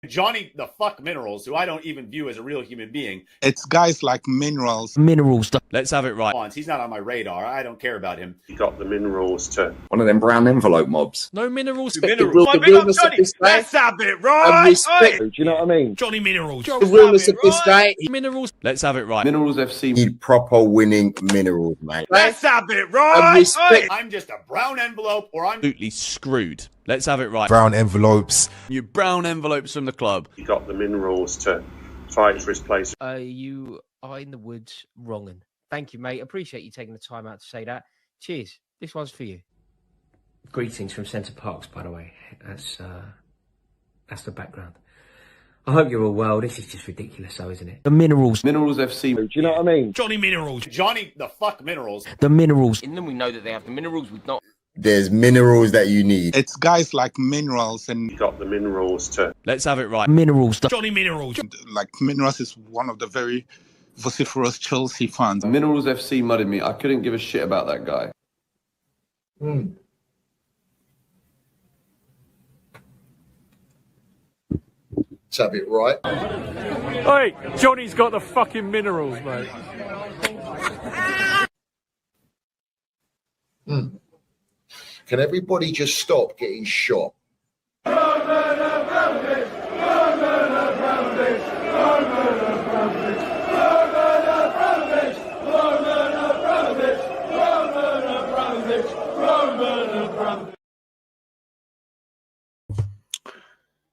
Johnny the fuck Minerals, who I don't even view as a real human being. It's guys like Minerals. Let's have it right. He's not on my radar. I don't care about him. You got the Minerals too. One of them brown envelope mobs. No Minerals. Minerals. The realness of this guy. Let's have it And right. respect. Do you know what I mean? Johnny Minerals. The realness of this guy. Minerals. Let's have it right. Minerals FC need proper winning Minerals, mate. Let's have it right. And respect. I'm just a brown envelope, or I'm Absolutely screwed. Let's have it right. Brown envelopes. You brown envelopes from the club. You got the Minerals to fight for his place. You are in the woods wronging. Thank you, mate. Appreciate you taking the time out to say that. Cheers. This one's for you. Greetings from Centre Parks, by the way. That's the background. I hope you're all well. This is just ridiculous, though, isn't it? The Minerals. Minerals FC. Do you know what I mean? Johnny Minerals. Johnny the fuck Minerals. The Minerals. In them, we know that they have the minerals with not. There's minerals that you need. It's guys like Minerals and You got the Minerals too. Let's have it right. Minerals. Johnny Minerals. like Minerals is one of the very vociferous Chelsea fans. Minerals FC mudded me. I couldn't give a shit about that guy. Let's have it right. Hey, Johnny's got the fucking minerals, mate. Can everybody just stop getting shot?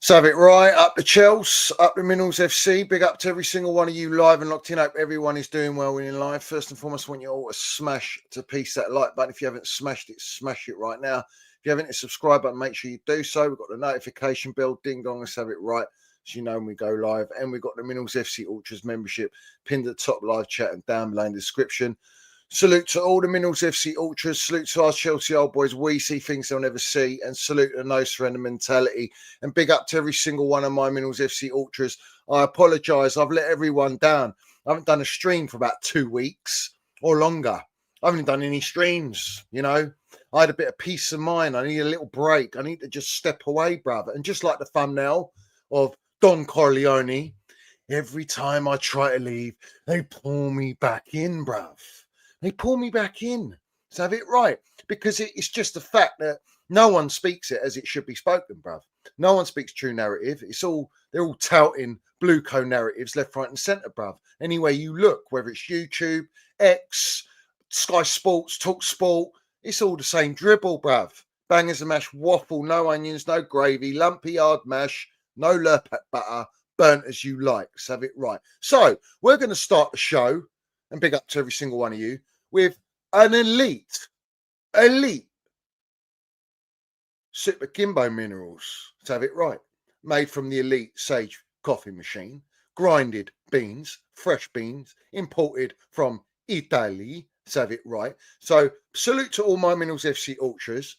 So have it right, up the Chelsea, up the Minerals FC. Big up to every single one of you live and locked in. Hope everyone is doing well in life. First and foremost, I want you all to smash to piece that like button. If you haven't smashed it, smash it right now. If you haven't hit the subscribe button, make sure you do so. We've got the notification bell, ding dong, let's have it right, so you know when we go live. And we've got the Minerals FC Ultras membership pinned at the top live chat and down below in the description. Salute to all the Minerals FC Ultras. Salute to our Chelsea old boys. We see things they'll never see. And salute the no surrender mentality. And big up to every single one of my Minerals FC Ultras. I apologise. I've let everyone down. I haven't done a stream for about 2 weeks or longer. I haven't done any streams, you know. I had a bit of peace of mind. I need a little break. I need to just step away, brother. And just like the thumbnail of Don Corleone, every time I try to leave, they pull me back in, bruv. They pull me back in. So have it right. Because it's just the fact that no one speaks it as it should be spoken, bruv. No one speaks true narrative. They're all touting blue co narratives left, right, and centre, bruv. Anyway, you look, whether it's YouTube, X, Sky Sports, Talk Sport, it's all the same dribble, bruv. Bangers and mash, waffle, no onions, no gravy, lumpy hard mash, no lurpak butter, burnt as you like. So have it right. So we're going to start the show, and big up to every single one of you, with an elite Super Kimbo Minerals, to have it right, made from the elite Sage coffee machine, grinded beans, fresh beans, imported from Italy, to have it right. So salute to all my Minerals FC Ultras,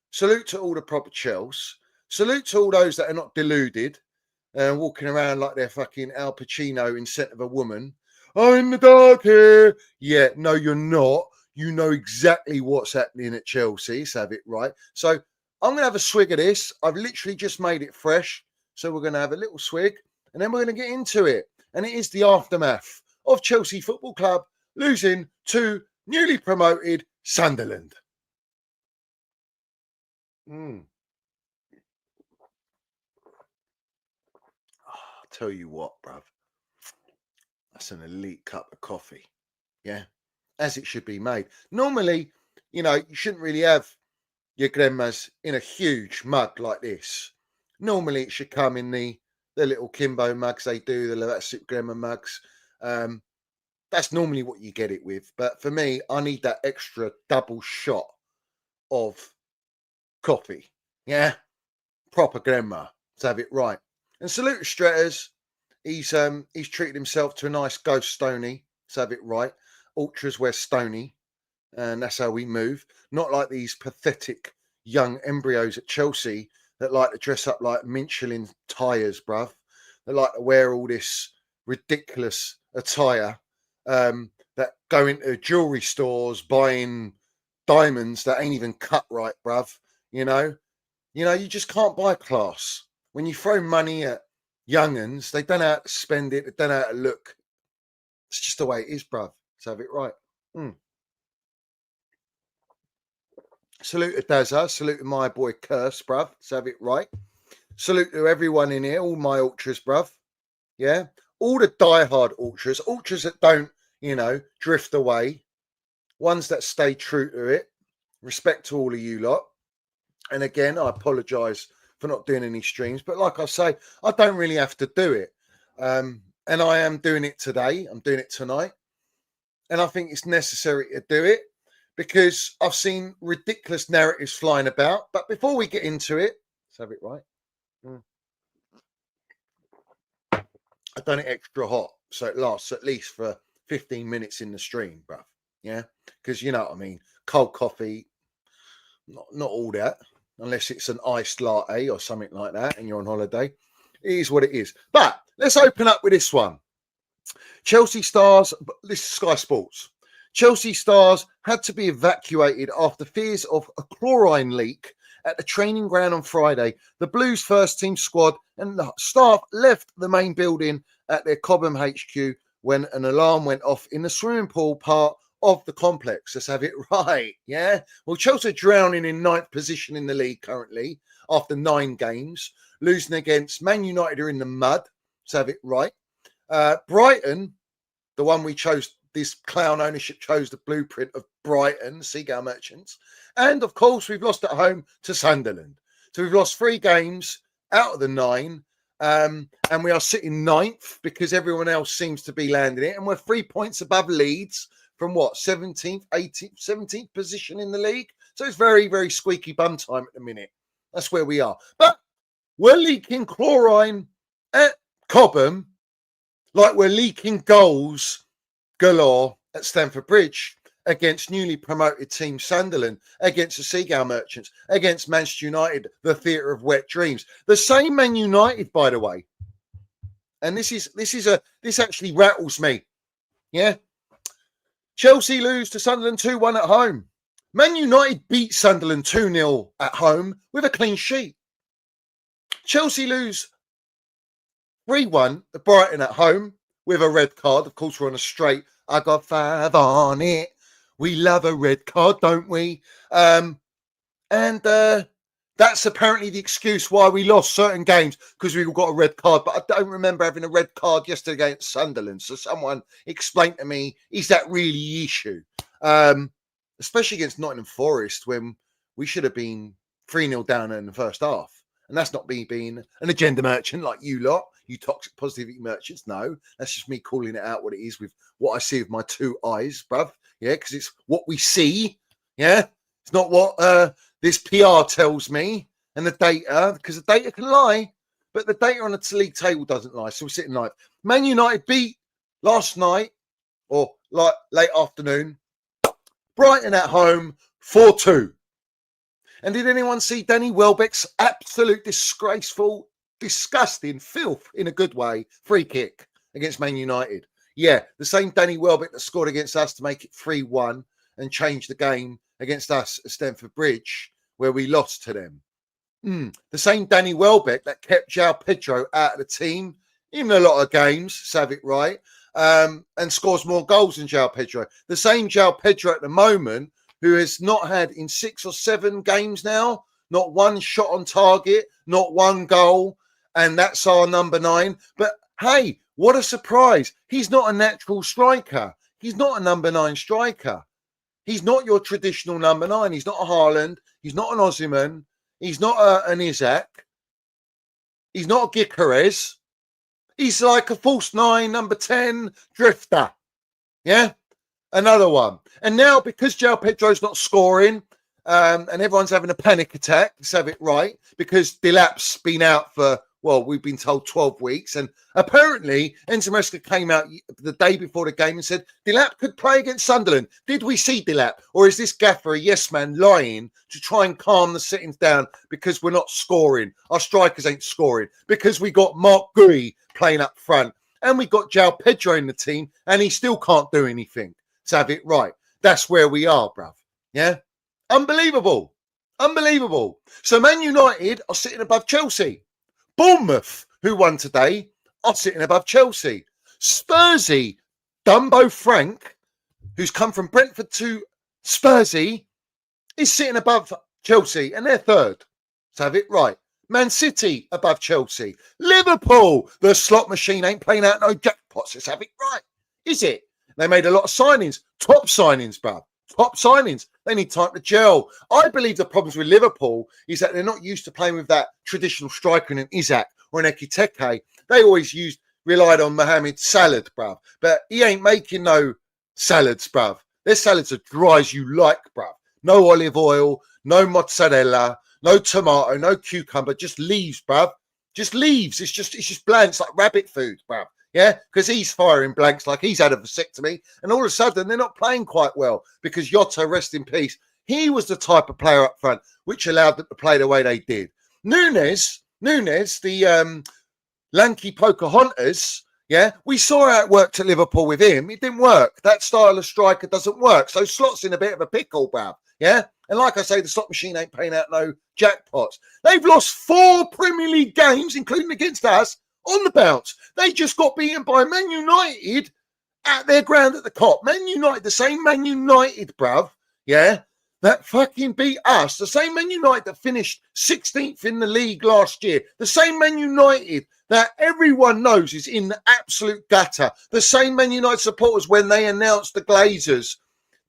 salute to all the proper Chels, salute to all those that are not deluded and walking around like they're fucking Al Pacino in Scent of a Woman. I'm in the dark here. Yeah, no, you're not. You know exactly what's happening at Chelsea. So have it right. So I'm going to have a swig of this. I've literally just made it fresh. So we're going to have a little swig and then we're going to get into it. And it is the aftermath of Chelsea Football Club losing to newly promoted Sunderland. I'll tell you what, bruv. That's an elite cup of coffee. Yeah. As it should be made. Normally, you know, you shouldn't really have your grandmas in a huge mug like this. Normally, it should come in the little Kimbo mugs they do, the Super Grandma mugs. That's normally what you get it with. But for me, I need that extra double shot of coffee. Yeah. Proper grandma. To have it right. And salute to Stretters. He's treated himself to a nice ghost Stony. To have it right. Ultras wear Stony. And that's how we move. Not like these pathetic young embryos at Chelsea that like to dress up like Michelin tyres, bruv. They like to wear all this ridiculous attire that go into jewelry stores buying diamonds that ain't even cut right, bruv. You know, you just can't buy class. When you throw money at young'uns, they don't know how to spend it. They don't know how to look. It's just the way it is, bruv. Let's have it right. Salute to Dazza. Salute to my boy Curse, bruv. Let's have it right. Salute to everyone in here, all my ultras, bruv. Yeah? All the diehard ultras that don't, drift away. Ones that stay true to it. Respect to all of you lot. And again, I apologise for not doing any streams. But like I say, I don't really have to do it. And I am doing it today. I'm doing it tonight. And I think it's necessary to do it because I've seen ridiculous narratives flying about. But before we get into it, let's have it right. I've done it extra hot, so it lasts at least for 15 minutes in the stream, bruv. Yeah? Because you know what I mean. Cold coffee, not all that, unless it's an iced latte or something like that and you're on holiday. It is what it is. But let's open up with this one. Chelsea Stars, this is Sky Sports. Chelsea Stars had to be evacuated after fears of a chlorine leak at the training ground on Friday. The Blues first team squad and the staff left the main building at their Cobham HQ when an alarm went off in the swimming pool part of the complex. Let's have it right. Yeah. Well, Chelsea are drowning in 9th position in the league currently after 9 games, losing against Man United are in the mud. Let's have it right. Brighton, the one we chose, this clown ownership chose the blueprint of Brighton, Seagull Merchants. And of course, we've lost at home to Sunderland. So we've lost 3 games out of the 9. And we are sitting 9th because everyone else seems to be landing it. And we're 3 points above Leeds from what? 17th, 18th, 17th position in the league. So it's very, very squeaky bum time at the minute. That's where we are. But we're leaking chlorine at Cobham like we're leaking goals galore at Stamford Bridge against newly promoted team Sunderland, against the Seagull Merchants, against Manchester United, the theatre of wet dreams. The same Man United, by the way. And this actually rattles me. Yeah. Chelsea lose to Sunderland 2-1 at home. Man United beat Sunderland 2-0 at home with a clean sheet. Chelsea lose 3-1 at Brighton at home with a red card. Of course, we're on a straight. I got 5 on it. We love a red card, don't we? And that's apparently the excuse why we lost certain games, because we got a red card. But I don't remember having a red card yesterday against Sunderland. So someone explain to me, is that really the issue? Especially against Nottingham Forest when we should have been 3-0 down in the first half. And that's not me being an agenda merchant like you lot, you toxic positivity merchants. No, that's just me calling it out what it is with what I see with my 2 eyes, bruv. Yeah, because it's what we see. Yeah, it's not what this PR tells me and the data, because the data can lie, but the data on the league table doesn't lie. So we're sitting like Man United beat last night or like late afternoon, Brighton at home 4-2. And did anyone see Danny Welbeck's absolute disgraceful, disgusting filth in a good way free kick against Man United? Yeah, the same Danny Welbeck that scored against us to make it 3-1 and change the game against us at Stamford Bridge, where we lost to them. The same Danny Welbeck that kept João Pedro out of the team in a lot of games, let's have it right, and scores more goals than João Pedro. The same João Pedro at the moment, who has not had in 6 or 7 games now, not 1 shot on target, not 1 goal, and that's our number 9. But hey, what a surprise. He's not a natural striker. He's not a number 9 striker. He's not your traditional number 9. He's not a Haaland. He's not an Osimhen. He's not an Isaac. He's not a Gyökeres. He's like a false 9, number 10 drifter. Yeah? Another one. And now, because João Pedro's not scoring and everyone's having a panic attack, let's have it right, because Delap's been out for, well, we've been told 12 weeks. And apparently, Enzo Maresca came out the day before the game and said Delap could play against Sunderland. Did we see Delap? Or is this gaffer a yes man lying to try and calm the sittings down because we're not scoring? Our strikers ain't scoring. Because we got Mark Gui playing up front and we got João Pedro in the team and he still can't do anything. To have it right. That's where we are, bruv. Yeah? Unbelievable. Unbelievable. So Man United are sitting above Chelsea. Bournemouth, who won today, are sitting above Chelsea. Spursy, Dumbo Frank, who's come from Brentford to Spursy, is sitting above Chelsea, and they're third. Let's have it right. Man City above Chelsea. Liverpool, the slot machine ain't playing out no jackpots. Let's have it right. Is it? They made a lot of signings. Top signings, bruv. Top signings. They need time to gel. I believe the problems with Liverpool is that they're not used to playing with that traditional striker in an Isak or an Ekiteke. They always relied on Mohamed Salah, bruv. But he ain't making no salads, bruv. Their salads are dry as you like, bruv. No olive oil, no mozzarella, no tomato, no cucumber, just leaves, bruv. Just leaves. It's just bland. It's like rabbit food, bruv. Yeah, because he's firing blanks like he's had a vasectomy, and all of a sudden they're not playing quite well because Jota, rest in peace, he was the type of player up front which allowed them to play the way they did. Nunes, the lanky Pocahontas, yeah, we saw how it worked at Liverpool with him. It didn't work. That style of striker doesn't work. So Slot's in a bit of a pickle, bruv. Yeah, and like I say, the slot machine ain't paying out no jackpots. They've lost 4 Premier League games, including against us, on the bounce. They just got beaten by Man United at their ground at the Kop. Man United, the same Man United, bruv, yeah, that fucking beat us. The same Man United that finished 16th in the league last year. The same Man United that everyone knows is in the absolute gutter. The same Man United supporters when they announced the Glazers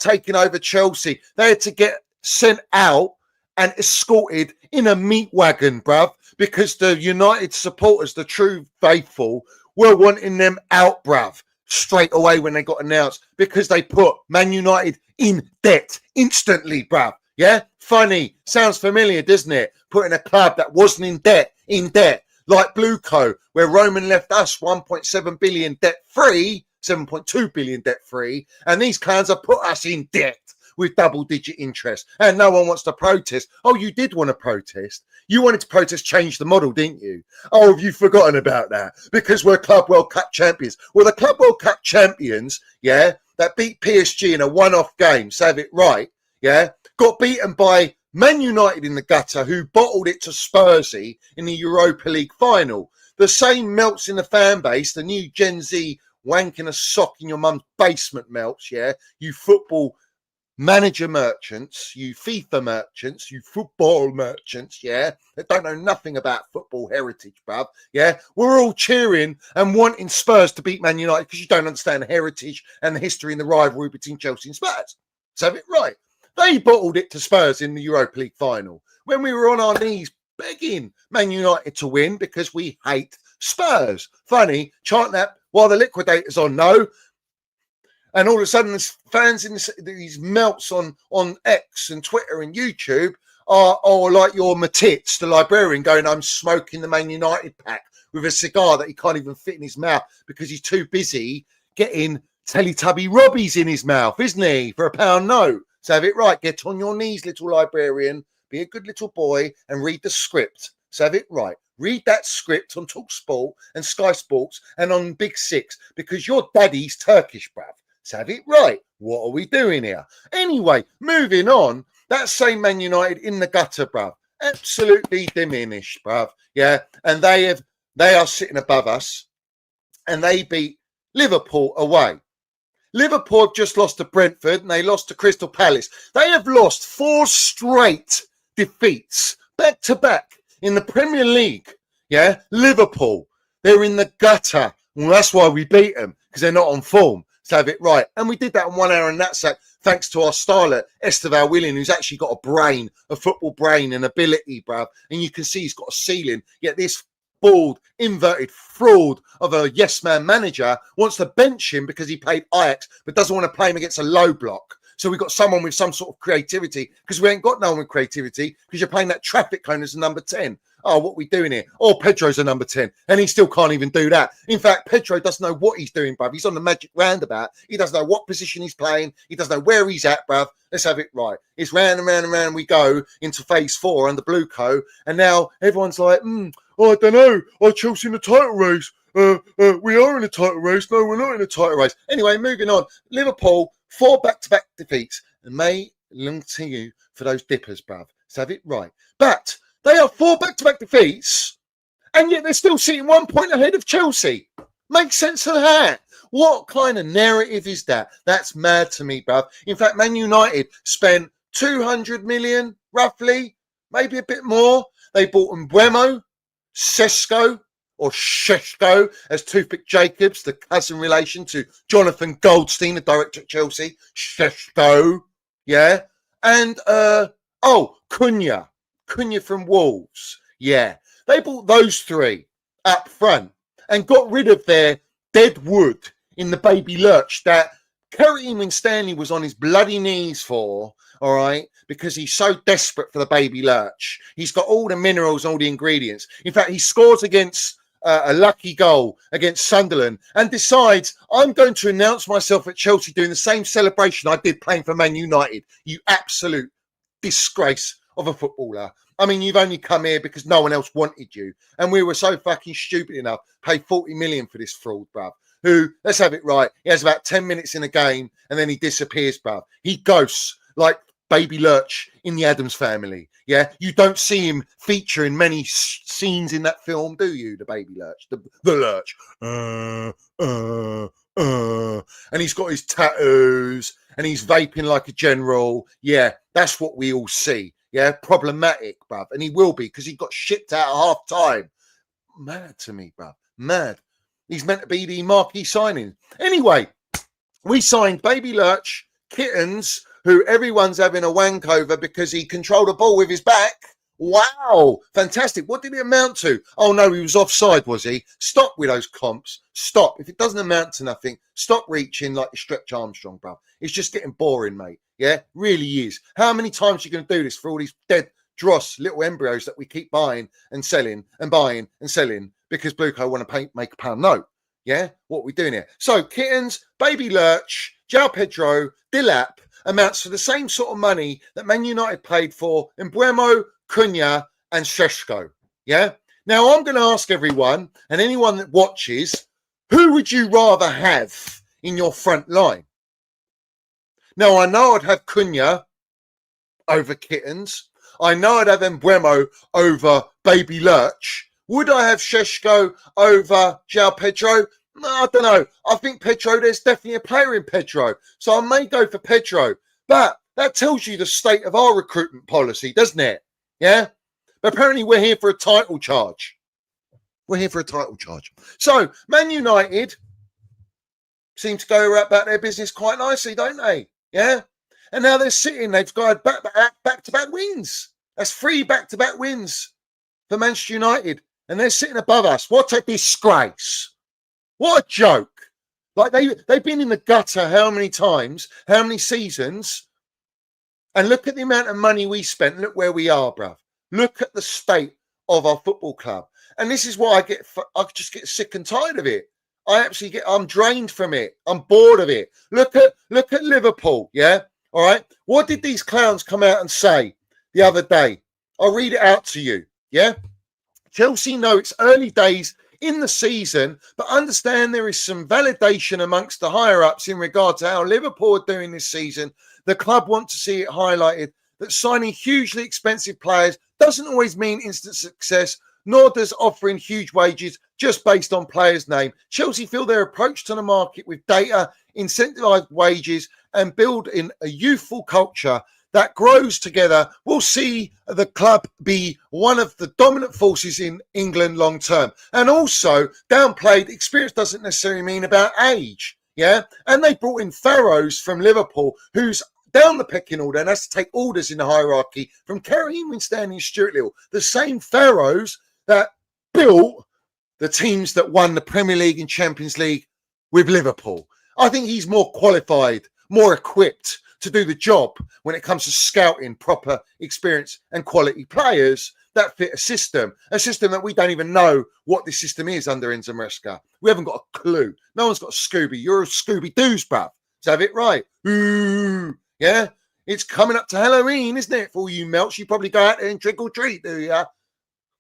taking over Chelsea, they had to get sent out and escorted in a meat wagon, bruv, because the United supporters, the true faithful, were wanting them out, bruv, straight away when they got announced, because they put Man United in debt instantly, bruv. Yeah? Funny. Sounds familiar, doesn't it? Putting a club that wasn't in debt, like Blueco, where Roman left us 1.7 billion debt-free, 7.2 billion debt-free, and these clowns have put us in debt with double-digit interest, and no one wants to protest. Oh, you did want to protest. You wanted to protest, change the model, didn't you? Oh, have you forgotten about that? Because we're Club World Cup champions. Well, the Club World Cup champions, yeah, that beat PSG in a one-off game, so have it right, yeah, got beaten by Man United in the gutter, who bottled it to Spursy in the Europa League final. The same melts in the fan base, the new Gen Z wanking a sock in your mum's basement melts, yeah, you football manager merchants, you FIFA merchants, you football merchants, yeah, that don't know nothing about football heritage, bruv, yeah, we're all cheering and wanting Spurs to beat Man United because you don't understand the heritage and the history and the rivalry between Chelsea and Spurs. So have it right. They bottled it to Spurs in the Europa League final when we were on our knees begging Man United to win because we hate Spurs. Funny, chant that while the liquidator's on no. And all of a sudden, there's fans in these melts on X and Twitter and YouTube are like your Matitz, the librarian, going, I'm smoking the Man United pack with a cigar that he can't even fit in his mouth because he's too busy getting Teletubby Robbies in his mouth, isn't he? For £1 note. So have it right. Get on your knees, little librarian. Be a good little boy and read the script. So have it right. Read that script on TalkSport and Sky Sports and on Big Six because your daddy's Turkish, bruv. So have it right. What are we doing here? Anyway, moving on. That same Man United in the gutter, bruv. Absolutely diminished, bruv. Yeah. And they are sitting above us and they beat Liverpool away. Liverpool have just lost to Brentford and they lost to Crystal Palace. They have lost 4 straight defeats back to back in the Premier League. Yeah. Liverpool, they're in the gutter. Well, that's why we beat them because they're not on form. So have it right. And we did that in 1 hour and that sack, thanks to our starlet, Esteval Willian, who's actually got a brain, a football brain and ability, bruv. And you can see he's got a ceiling. Yet this bald, inverted fraud of a yes-man manager wants to bench him because he played Ajax, but doesn't want to play him against a low block. So we've got someone with some sort of creativity because we ain't got no one with creativity because you're playing that traffic cone as a number 10. Oh, what are we doing here? Oh, Pedro's a number 10, and he still can't even do that. In fact, Pedro doesn't know what he's doing, bruv. He's on the magic roundabout. He doesn't know what position he's playing. He doesn't know where he's at, bruv. Let's have it right. It's round and round and round we go into phase 4 under Blueco, and now everyone's like, I don't know. Are Chelsea in the title race? We are in a title race. No, we're not in a title race. Anyway, moving on. Liverpool, 4 back-to-back defeats, and may long to you for those dippers, bruv. Let's have it right. But they are 4 back-to-back defeats, And yet they're still sitting 1 point ahead of Chelsea. Makes sense of that. What kind of narrative is that? That's mad to me, bruv. In fact, Man United spent 200 million, roughly, maybe a bit more. They bought Mbeumo, Sesko, or Sheshko, as Toothpick Jacobs, the cousin relation to Jonathan Goldstein, the director at Chelsea. Sheshko, yeah. And, Cunha from Wolves, yeah. They bought those three up front and got rid of their dead wood in the baby lurch that Kerry Winstanley was on his bloody knees for, all right, because he's so desperate for the baby lurch. He's got all the minerals, all the ingredients. In fact, he scores against a lucky goal against Sunderland and decides, I'm going to announce myself at Chelsea doing the same celebration I did playing for Man United. You absolute disgrace of a footballer. I mean, you've only come here because no one else wanted you. And we were so fucking stupid enough to pay 40 million for this fraud, bruv. Who, let's have it right, he has about 10 minutes in a game and then he disappears, bruv. He ghosts like Baby Lurch in the Addams Family. Yeah, you don't see him feature in many scenes in that film, do you? The Baby Lurch, the Lurch. And he's got his tattoos and he's vaping like a general. Yeah, that's what we all see. Yeah, problematic, bruv. And he will be because he got shipped out at half time. Mad to me, bruv. Mad. He's meant to be the marquee signing. Anyway, we signed Baby Lurch, Kittens, who everyone's having a wank over because he controlled a ball with his back. Wow, fantastic. What did it amount to? Oh, no, he was offside, was he? Stop with those comps. Stop. If it doesn't amount to nothing, stop reaching like you Stretch Armstrong, bruv. It's just getting boring, mate. Yeah, really is. How many times are you going to do this for all these dead dross little embryos that we keep buying and selling and buying and selling because Blue Co want to make a pound note? Yeah, what are we doing here? So Kittens, Baby Lurch, João Pedro, Dilap amounts to the same sort of money that Man United paid for Mbeumo, Cunha and Sheshko. Yeah. Now I'm going to ask everyone and anyone that watches, who would you rather have in your front line? Now I know I'd have Cunha over Kittens. I know I'd have Mbeumo over Baby Lurch. Would I have Sheshko over João Pedro? No, I don't know. I think Pedro, there's definitely a player in Pedro. So I may go for Pedro. But that tells you the state of our recruitment policy, doesn't it? Yeah? But apparently we're here for a title charge. We're here for a title charge. So Man United seem to go about their business quite nicely, don't they? Yeah? And now they're sitting, they've got back-to-back wins. That's 3 back-to-back wins for Manchester United. And they're sitting above us. What a disgrace. What a joke. Like they've been in the gutter how many times, how many seasons? And look at the amount of money we spent. Look where we are, bruv. Look at the state of our football club. And this is why I just get sick and tired of it. I'm drained from it. I'm bored of it. Look at Liverpool, yeah? All right. What did these clowns come out and say the other day? I'll read it out to you, yeah? Chelsea know it's early days in the season, but understand there is some validation amongst the higher-ups in regard to how Liverpool are doing this season. The club want to see it highlighted that signing hugely expensive players doesn't always mean instant success, nor does offering huge wages just based on players' name. Chelsea feel their approach to the market with data, incentivized wages, and build in a youthful culture that grows together will see the club be one of the dominant forces in England long term. And also, downplayed experience doesn't necessarily mean about age. Yeah. And they brought in Pharaohs from Liverpool, who's down the pecking order and has to take orders in the hierarchy from Kerry Winstanley and Stuart Little, the same Pharaohs that built the teams that won the Premier League and Champions League with Liverpool. I think he's more qualified, more equipped to do the job when it comes to scouting proper experience and quality players that fit a system that we don't even know what this system is under Enzo Maresca. We haven't got a clue. No one's got a Scooby. You're a Scooby-Doo's, bruv. Let's have it right. Ooh, yeah? It's coming up to Halloween, isn't it? For all you melts, you probably go out there and trick or treat, do you?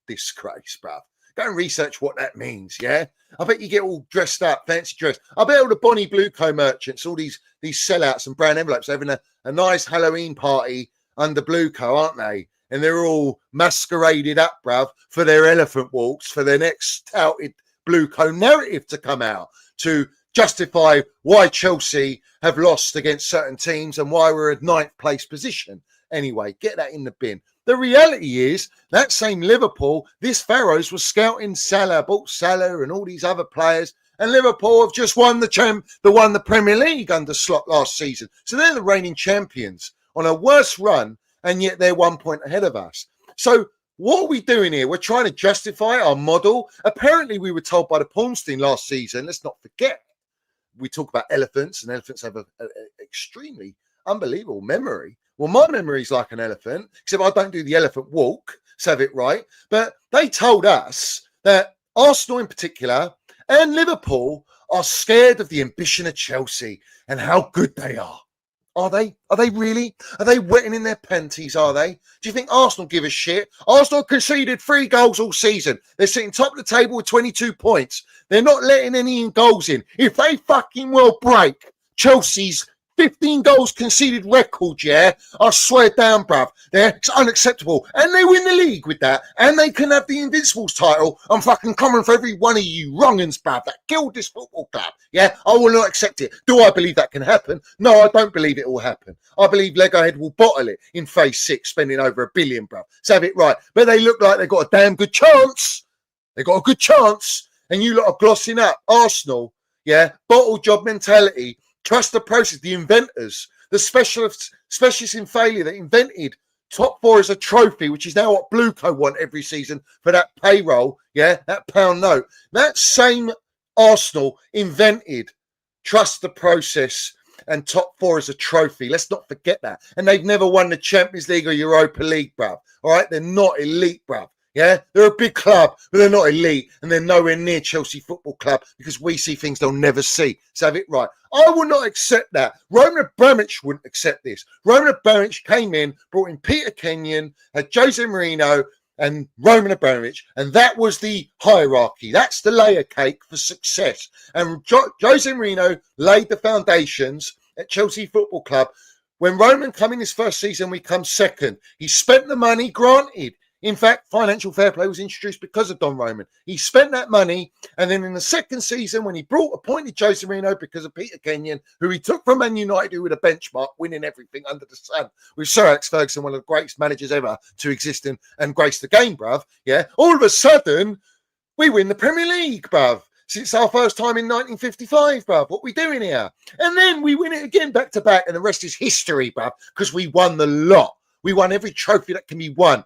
Disgrace, bruv. Go and research what that means, yeah? I bet you get all dressed up, fancy dress. I bet all the Bonnie Blue Co merchants, all these sellouts and brown envelopes, having a nice Halloween party under Blue Co, aren't they? and they're all masqueraded up, bruv, for their elephant walks, for their next touted blue cone narrative to come out to justify why Chelsea have lost against certain teams and why we're at 9th place position. Anyway, get that in the bin. The reality is that same Liverpool, this Pharaohs was scouting Salah, bought Salah and all these other players, and Liverpool have just won the Premier League under Slot last season. So they're the reigning champions on a worse run, and yet they're 1 point ahead of us. So what are we doing here? We're trying to justify our model. Apparently, we were told by the Pawnstein last season, let's not forget, we talk about elephants, and elephants have an extremely unbelievable memory. Well, my memory is like an elephant, except I don't do the elephant walk, so have it right. But they told us that Arsenal in particular and Liverpool are scared of the ambition of Chelsea and how good they are. Are they? Are they really? Are they wetting in their panties, are they? Do you think Arsenal give a shit? Arsenal conceded 3 goals all season. They're sitting top of the table with 22 points. They're not letting any goals in. If they fucking well break Chelsea's 15 goals conceded record, yeah, I swear down, bruv. It's unacceptable. And they win the league with that. And they can have the Invincibles title. I'm fucking coming for every one of you wrong'uns, bruv, that killed this football club. Yeah, I will not accept it. Do I believe that can happen? No, I don't believe it will happen. I believe Legohead will bottle it in phase 6, spending over $1 billion, bruv. So have it right. But they look like they've got a damn good chance. They've got a good chance. And you lot are glossing up Arsenal, yeah, bottle job mentality. Trust the process, the inventors, the specialists in failure that invented top 4 as a trophy, which is now what Blueco want every season for that payroll, yeah, that pound note. That same Arsenal invented trust the process and top 4 as a trophy. Let's not forget that. And they've never won the Champions League or Europa League, bruv. All right, they're not elite, bruv. Yeah, they're a big club, but they're not elite, and they're nowhere near Chelsea Football Club because we see things they'll never see. So have it right. I will not accept that. Roman Abramovich wouldn't accept this. Roman Abramovich came in, brought in Peter Kenyon, had Jose Mourinho, and Roman Abramovich, and that was the hierarchy. That's the layer cake for success. And Jose Mourinho laid the foundations at Chelsea Football Club. When Roman came in his first season, we come second. He spent the money, granted. In fact, financial fair play was introduced because of Don Roman. He spent that money, and then in the second season, when he appointed Jose Mourinho because of Peter Kenyon, who he took from Man United, who were a benchmark, winning everything under the sun, with Sir Alex Ferguson, one of the greatest managers ever to exist and grace the game, bruv. Yeah, all of a sudden, we win the Premier League, bruv. Since our first time in 1955, bruv. What we doing here? And then we win it again back to back, and the rest is history, bruv, because we won the lot. We won every trophy that can be won.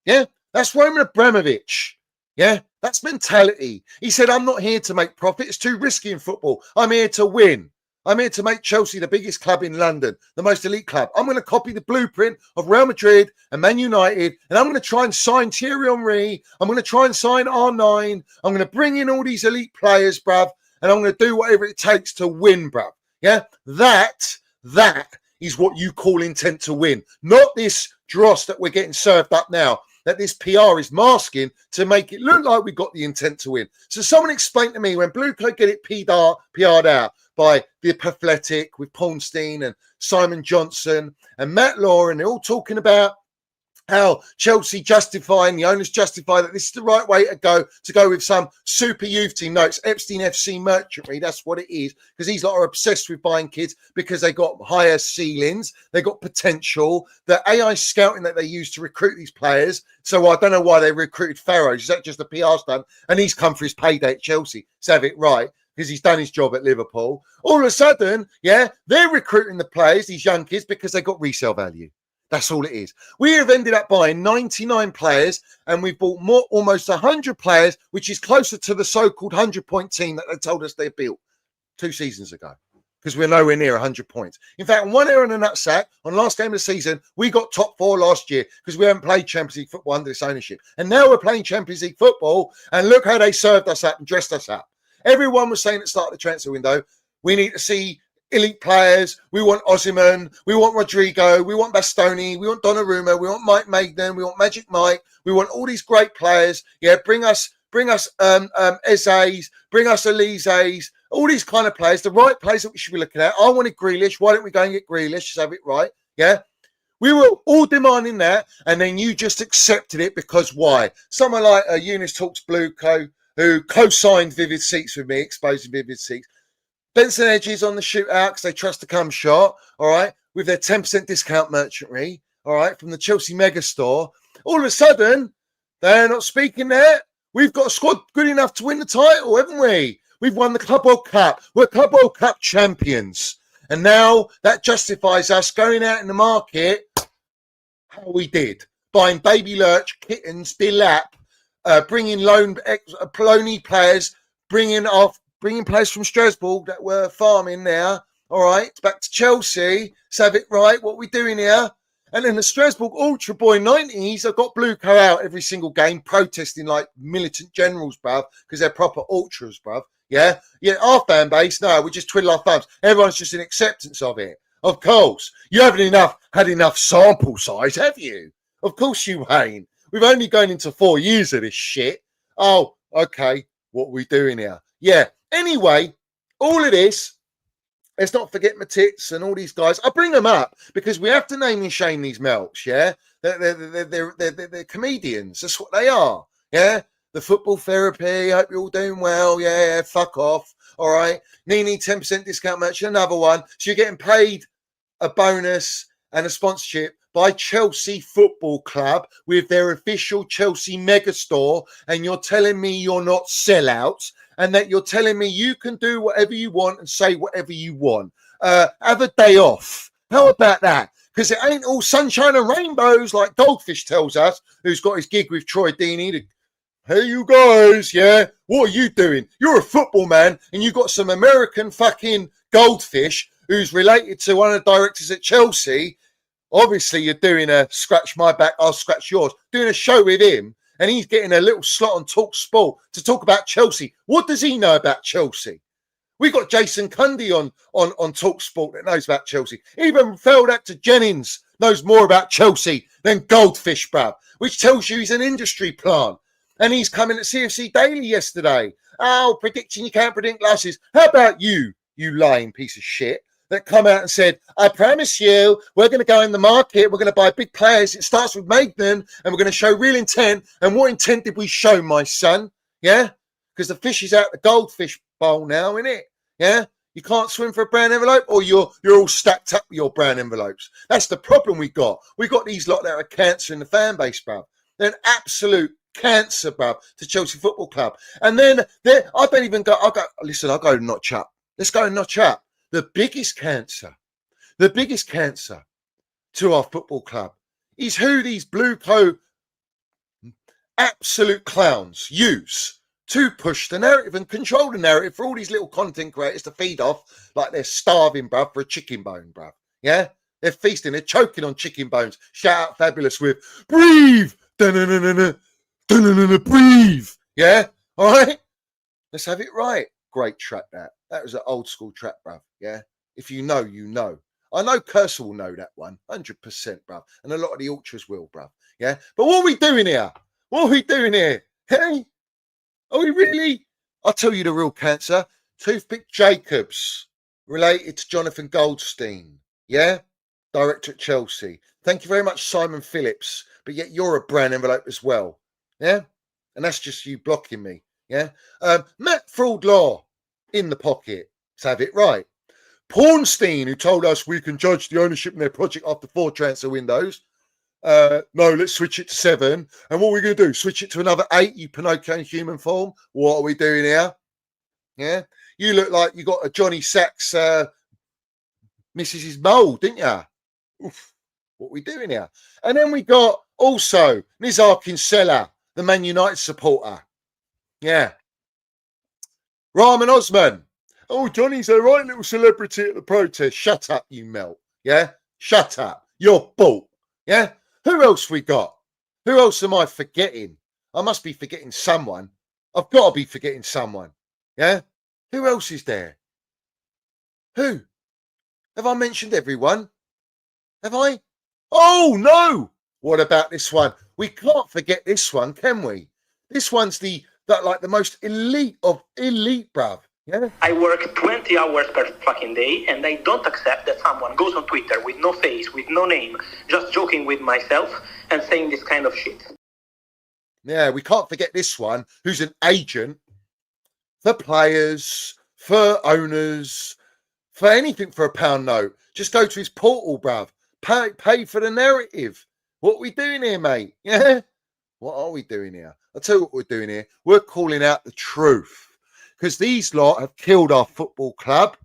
Yeah, that's Roman Abramovich. Yeah, that's mentality. He said, I'm not here to make profit. It's too risky in football. I'm here to win. I'm here to make Chelsea the biggest club in London, the most elite club. I'm going to copy the blueprint of Real Madrid and Man United, and I'm going to try and sign Thierry Henry. I'm going to try and sign R9. I'm going to bring in all these elite players, bruv, and I'm going to do whatever it takes to win, bruv. Yeah, that is what you call intent to win, not this dross that we're getting served up now, that this PR is masking to make it look like we've got the intent to win. So someone explain to me, when Blueco get it PR'd out by The Athletic with Pawnstein and Simon Johnson and Matt Law, and they're all talking about how Chelsea justifying, the owners justify that this is the right way to go with some super youth team. No, it's Epstein FC merchantry. That's what it is, because these lot are obsessed with buying kids because they got higher ceilings, they got potential. The AI scouting that they use to recruit these players. So I don't know why they recruited Pharaohs. Is that just a PR stunt? And he's come for his payday at Chelsea. So have it right, because he's done his job at Liverpool. All of a sudden, yeah, they're recruiting the players, these young kids, because they got resale value. That's all it is. We have ended up buying 99 players, and we've bought almost 100 players, which is closer to the so-called 100-point team that they told us they built 2 seasons ago, because we're nowhere near 100 points. In fact, one error in a nutsack on last game of the season, we got top 4 last year because we haven't played Champions League football under this ownership. And now we're playing Champions League football, and look how they served us up and dressed us up. Everyone was saying at the start of the transfer window, we need to see elite players. We want Osimhen, we want Rodrigo, we want Bastoni, we want Donnarumma, we want Mike Maignan, we want Magic Mike, we want all these great players. Yeah, bring us Eze's, bring us Elise's, all these kind of players, the right players that we should be looking at. I wanted Grealish. Why don't we go and get Grealish? Just have it right. Yeah. We were all demanding that, and then you just accepted it because why? Someone like Eunice Talks Blue who co-signed Vivid Seats with me, exposing Vivid Seats. Benson Edges on the shootout because they trust to come shot, all right, with their 10% discount merchantry, all right, from the Chelsea Mega Store. All of a sudden, they're not speaking there. We've got a squad good enough to win the title, haven't we? We've won the Club World Cup. We're Club World Cup champions. And now that justifies us going out in the market how we did. Buying Baby Lurch, Kittens, Delap, bringing loanee players, bringing players from Strasbourg that were farming there. All right, back to Chelsea. Let's have it right. What are we doing here? And then the Strasbourg Ultra Boy 90s have got Blue Co out every single game, protesting like militant generals, bruv, because they're proper ultras, bruv. Yeah, our fan base, no, we just twiddle our thumbs. Everyone's just in acceptance of it. Of course, you haven't had enough sample size, have you? Of course you ain't. We've only gone into 4 years of this shit. Oh, okay, what are we doing here? Yeah, anyway, all of this, let's not forget my tits and all these guys. I bring them up because we have to name and shame these melts, yeah? They're comedians, that's what they are, yeah? The football therapy, hope you're all doing well. Yeah, fuck off. All right. Nini, 10% discount merch, another one. So you're getting paid a bonus and a sponsorship by Chelsea Football Club with their official Chelsea mega store. And you're telling me you're not sellouts and that you're telling me you can do whatever you want and say whatever you want. Have a day off. How about that? Because it ain't all sunshine and rainbows like Goldfish tells us, who's got his gig with Troy Deeney, hey, you guys, yeah, what are you doing? You're a football man and you got some American fucking Goldfish who's related to one of the directors at Chelsea. Obviously, you're doing a scratch my back, I'll scratch yours, doing a show with him, and he's getting a little slot on Talk Sport to talk about Chelsea. What does he know about Chelsea? We got Jason Cundy on Talk Sport that knows about Chelsea. Even failed actor Jennings knows more about Chelsea than Goldfish, bruv, which tells you he's an industry plant. And he's coming at CFC Daily yesterday. Oh, prediction, you can't predict losses. How about you lying piece of shit, that come out and said, I promise you, we're going to go in the market. We're going to buy big players. It starts with Maitland and we're going to show real intent. And what intent did we show, my son? Yeah? Because the fish is out the goldfish bowl now, innit? Yeah? You can't swim for a brown envelope or you're all stacked up with your brown envelopes. That's the problem we got. We got these lot that are cancer in the fan base, bro. They're an absolute cancer, bruv, to Chelsea Football Club. And then I don't even go, I'll go notch up. Let's go and notch up. The biggest cancer to our football club is who these Blue Co absolute clowns use to push the narrative and control the narrative for all these little content creators to feed off like they're starving, bruv, for a chicken bone, bruv. Yeah? They're feasting, they're choking on chicken bones. Shout out Fabulous with breathe. Breathe. Yeah? All right? Let's have it right. Great track, that. That was an old school track, bruv. Yeah? If you know, you know. I know Cursor will know that one. 100%, bruv. And a lot of the ultras will, bruv. Yeah? But what are we doing here? What are we doing here? Hey? Are we really? I'll tell you the real cancer. Toothpick Jacobs, related to Jonathan Goldstein. Yeah? Director at Chelsea. Thank you very much, Simon Phillips. But yet you're a brown envelope as well. Yeah? And that's just you blocking me. Yeah? Matt Fraud Law in the pocket. Let's have it right. Pornstein, who told us we can judge the ownership in their project after 4 transfer windows. No, let's switch it to 7. And what are we going to do? Switch it to another 8, you Pinocchio in human form? What are we doing here? Yeah? You look like you got a Johnny Sachs Mrs. Mole, didn't you? Oof. What are we doing here? And then we got also Nizar Kinsella, the Man United supporter. Yeah. Rahman Osman. Oh, Johnny's a right little celebrity at the protest. Shut up, you melt. Yeah? Shut up. You're bought. Yeah? Who else we got? Who else am I forgetting? I must be forgetting someone. I've got to be forgetting someone. Yeah? Who else is there? Who? Have I mentioned everyone? Have I? Oh, no. What about this one? We can't forget this one, can we? This one's the most elite of elite, bruv. Yeah. I work 20 hours per fucking day, and I don't accept that someone goes on Twitter with no face, with no name, just joking with myself and saying this kind of shit. Yeah, we can't forget this one, who's an agent for players, for owners, for anything for a pound note. Just go to his portal, bruv. Pay for the narrative. What are we doing here, mate? Yeah? What are we doing here? I'll tell you what we're doing here. We're calling out the truth. Because these lot have killed our football club.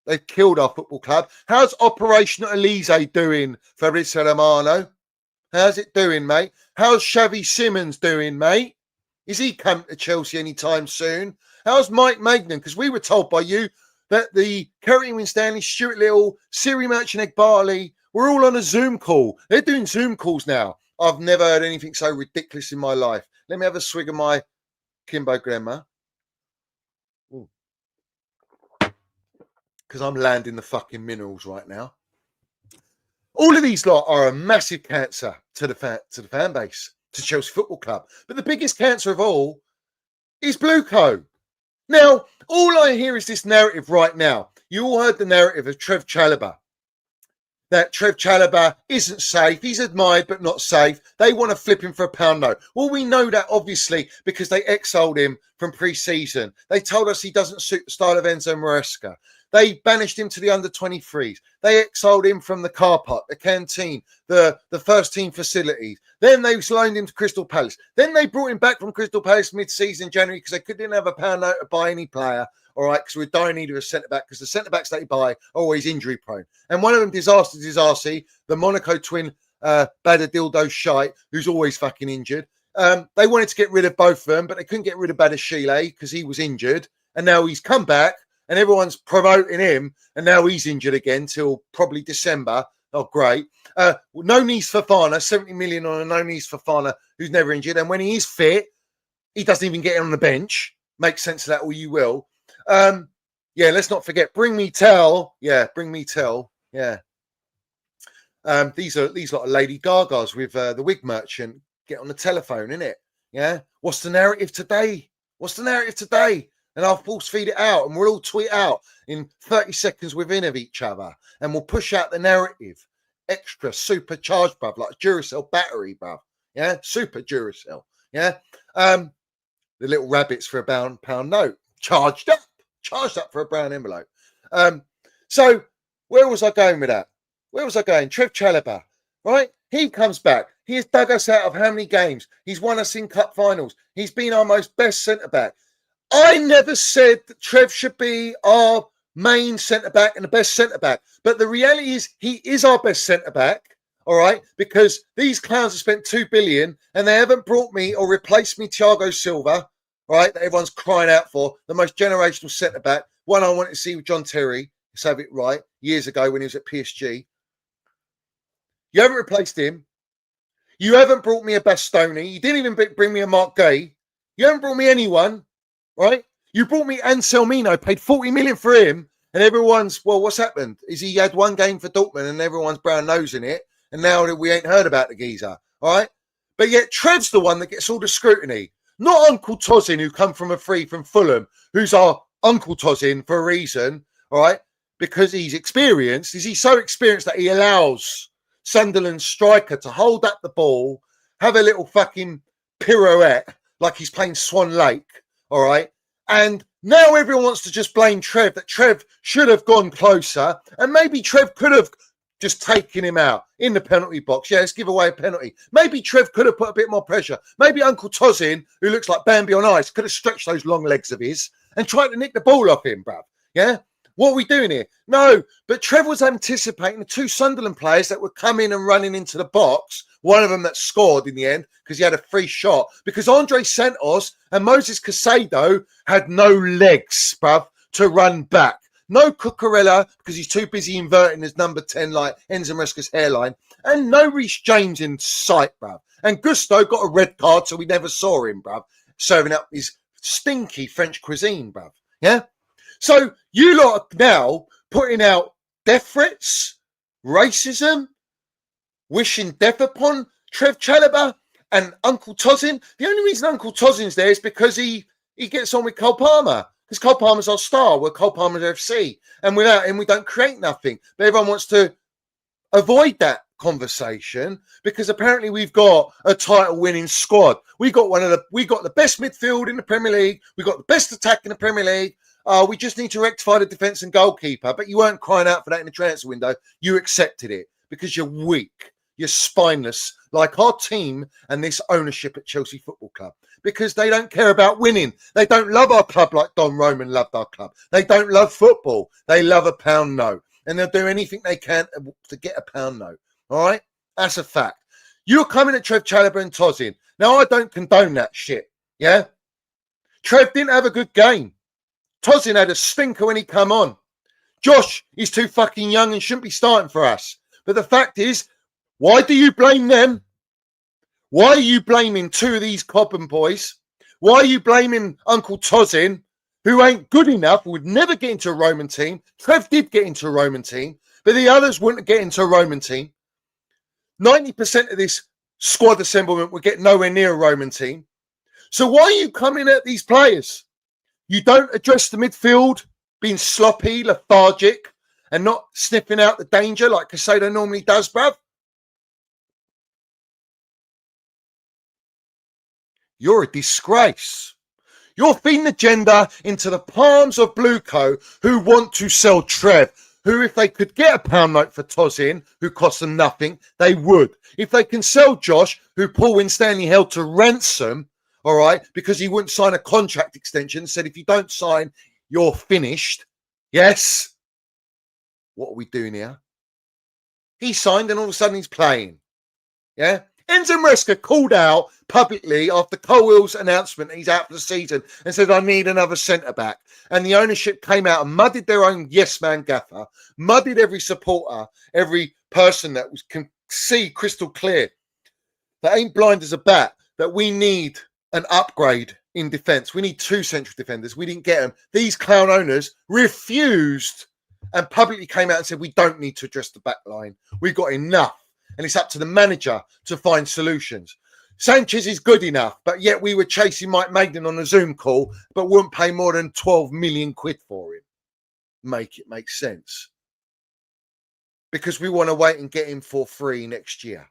They've killed our football club. How's Operation Elise doing, Fabrizio Romano? How's it doing, mate? How's Xavi Simons doing, mate? Is he coming to Chelsea anytime soon? How's Mike Magnan? Because we were told by you that the Kerry Winstanley, Stuart Little, Siri Merchant Barley, we're all on a Zoom call. They're doing Zoom calls now. I've never heard anything so ridiculous in my life. Let me have a swig of my Kimbo Glenma. Because I'm landing the fucking minerals right now. All of these lot are a massive cancer to the fan base, to Chelsea Football Club. But the biggest cancer of all is Blueco. Now, all I hear is this narrative right now. You all heard the narrative of Trev Chalobah. That Trev Chalobah isn't safe. He's admired but not safe. They want to flip him for a pound note. Well, we know that obviously because they exiled him from pre-season. They told us he doesn't suit the style of Enzo Maresca. They banished him to the under-23s. They exiled him from the car park, the canteen, the first team facilities. Then they loaned him to Crystal Palace. Then they brought him back from Crystal Palace mid-season January because they couldn't have a pound note to buy any player. All right, because we're dying need of a centre-back because the centre-backs they buy are always injury-prone. And one of them, Disaster Disarcy, the Monaco twin, Badder Dildo Shite, who's always fucking injured. They wanted to get rid of both of them, but they couldn't get rid of Badder Shile because he was injured. And now he's come back. And everyone's promoting him, and now he's injured again till probably December. Oh, great. No knees for Fofana, 70 million on a no knees for Fofana, who's never injured. And when he is fit, he doesn't even get on the bench. Make sense of that, or you will. Yeah, let's not forget, Bring Me Tell. Yeah, Bring Me Tell. Yeah. These lot of Lady Gagas with the wig merchant. Get on the telephone, innit? Yeah. What's the narrative today? And I'll force feed it out and we'll all tweet out in 30 seconds within of each other. And we'll push out the narrative. Extra, supercharged, bruv, like Duracell battery, bruv. Yeah, super Duracell. Yeah. The little rabbits for a pound note. Charged up for a brown envelope. So where was I going with that? Trev Chalobah, right? He comes back. He has dug us out of how many games? He's won us in cup finals. He's been our most best centre-back. I never said that Trev should be our main centre-back and the best centre-back. But the reality is he is our best centre-back, all right? Because these clowns have spent $2 billion and they haven't brought me or replaced me Thiago Silva, all right, that everyone's crying out for, the most generational centre-back. One I wanted to see with John Terry, let's have it right, years ago when he was at PSG. You haven't replaced him. You haven't brought me a Bastoni. You didn't even bring me a Mark Gay. You haven't brought me anyone. Right? You brought me Anselmino, paid 40 million for him, and everyone's, well, what's happened? Is he had one game for Dortmund and everyone's brown nosing it, and now we ain't heard about the geezer, all right? But yet Trev's the one that gets all the scrutiny, not Uncle Tosin, who come from a free from Fulham, who's our Uncle Tosin for a reason, all right? Because he's experienced. Is he so experienced that he allows Sunderland striker to hold up the ball, have a little fucking pirouette like he's playing Swan Lake, all right? And now everyone wants to just blame Trev, that Trev should have gone closer. And maybe Trev could have just taken him out in the penalty box. Yeah, let's give away a penalty. Maybe Trev could have put a bit more pressure. Maybe Uncle Tosin, who looks like Bambi on ice, could have stretched those long legs of his and tried to nick the ball off him, bruv. Yeah? What are we doing here? No, but Trev was anticipating the two Sunderland players that would come in and running into the box. One of them that scored in the end because he had a free shot. Because Andre Santos and Moses Caicedo had no legs, bruv, to run back. No Cucurella because he's too busy inverting his number 10 like Enzo Maresca's hairline. And no Reece James in sight, bruv. And Gusto got a red card so we never saw him, bruv, serving up his stinky French cuisine, bruv. Yeah? So you lot are now putting out death threats, racism, wishing death upon Trev Chalobah and Uncle Tosin. The only reason Uncle Tosin's there is because he gets on with Cole Palmer. Because Cole Palmer's our star. We're Cole Palmer's FC. And without him, we don't create nothing. But everyone wants to avoid that conversation because apparently we've got a title-winning squad. We got the best midfield in the Premier League. We got the best attack in the Premier League. We just need to rectify the defence and goalkeeper. But you weren't crying out for that in the transfer window. You accepted it because you're weak. You're spineless, like our team and this ownership at Chelsea Football Club, because they don't care about winning. They don't love our club like Don Roman loved our club. They don't love football. They love a pound note, and they'll do anything they can to get a pound note. All right? That's a fact. You're coming at Trev Chalobah and Tosin. Now, I don't condone that shit, yeah? Trev didn't have a good game. Tosin had a stinker when he come on. Josh is too fucking young and shouldn't be starting for us. But the fact is, why do you blame them? Why are you blaming two of these Cobham boys? Why are you blaming Uncle Tosin, who ain't good enough, would never get into a Roman team? Trev did get into a Roman team, but the others wouldn't get into a Roman team. 90% of this squad assemblement would get nowhere near a Roman team. So why are you coming at these players? You don't address the midfield, being sloppy, lethargic, and not sniffing out the danger like Casado normally does, bruv. You're a disgrace. You're feeding agenda into the palms of Blueco, who want to sell Trev, who, if they could get a pound note for Tosin, who costs them nothing, they would. If they can sell Josh, who Paul Winstanley held to ransom, all right, because he wouldn't sign a contract extension, said, if you don't sign, you're finished. Yes. What are we doing here? He signed and all of a sudden he's playing. Yeah. Enzo Maresca called out publicly after Colwell's announcement that he's out for the season and said, I need another centre-back. And the ownership came out and muddied their own yes-man gaffer, muddied every supporter, every person that can see crystal clear, that ain't blind as a bat, that we need an upgrade in defence. We need two central defenders. We didn't get them. These clown owners refused and publicly came out and said, we don't need to address the back line. We've got enough. And it's up to the manager to find solutions. Sanchez is good enough, but yet we were chasing Mike Magnan on a Zoom call, but wouldn't pay more than 12 million quid for him. Make it make sense. Because we want to wait and get him for free next year.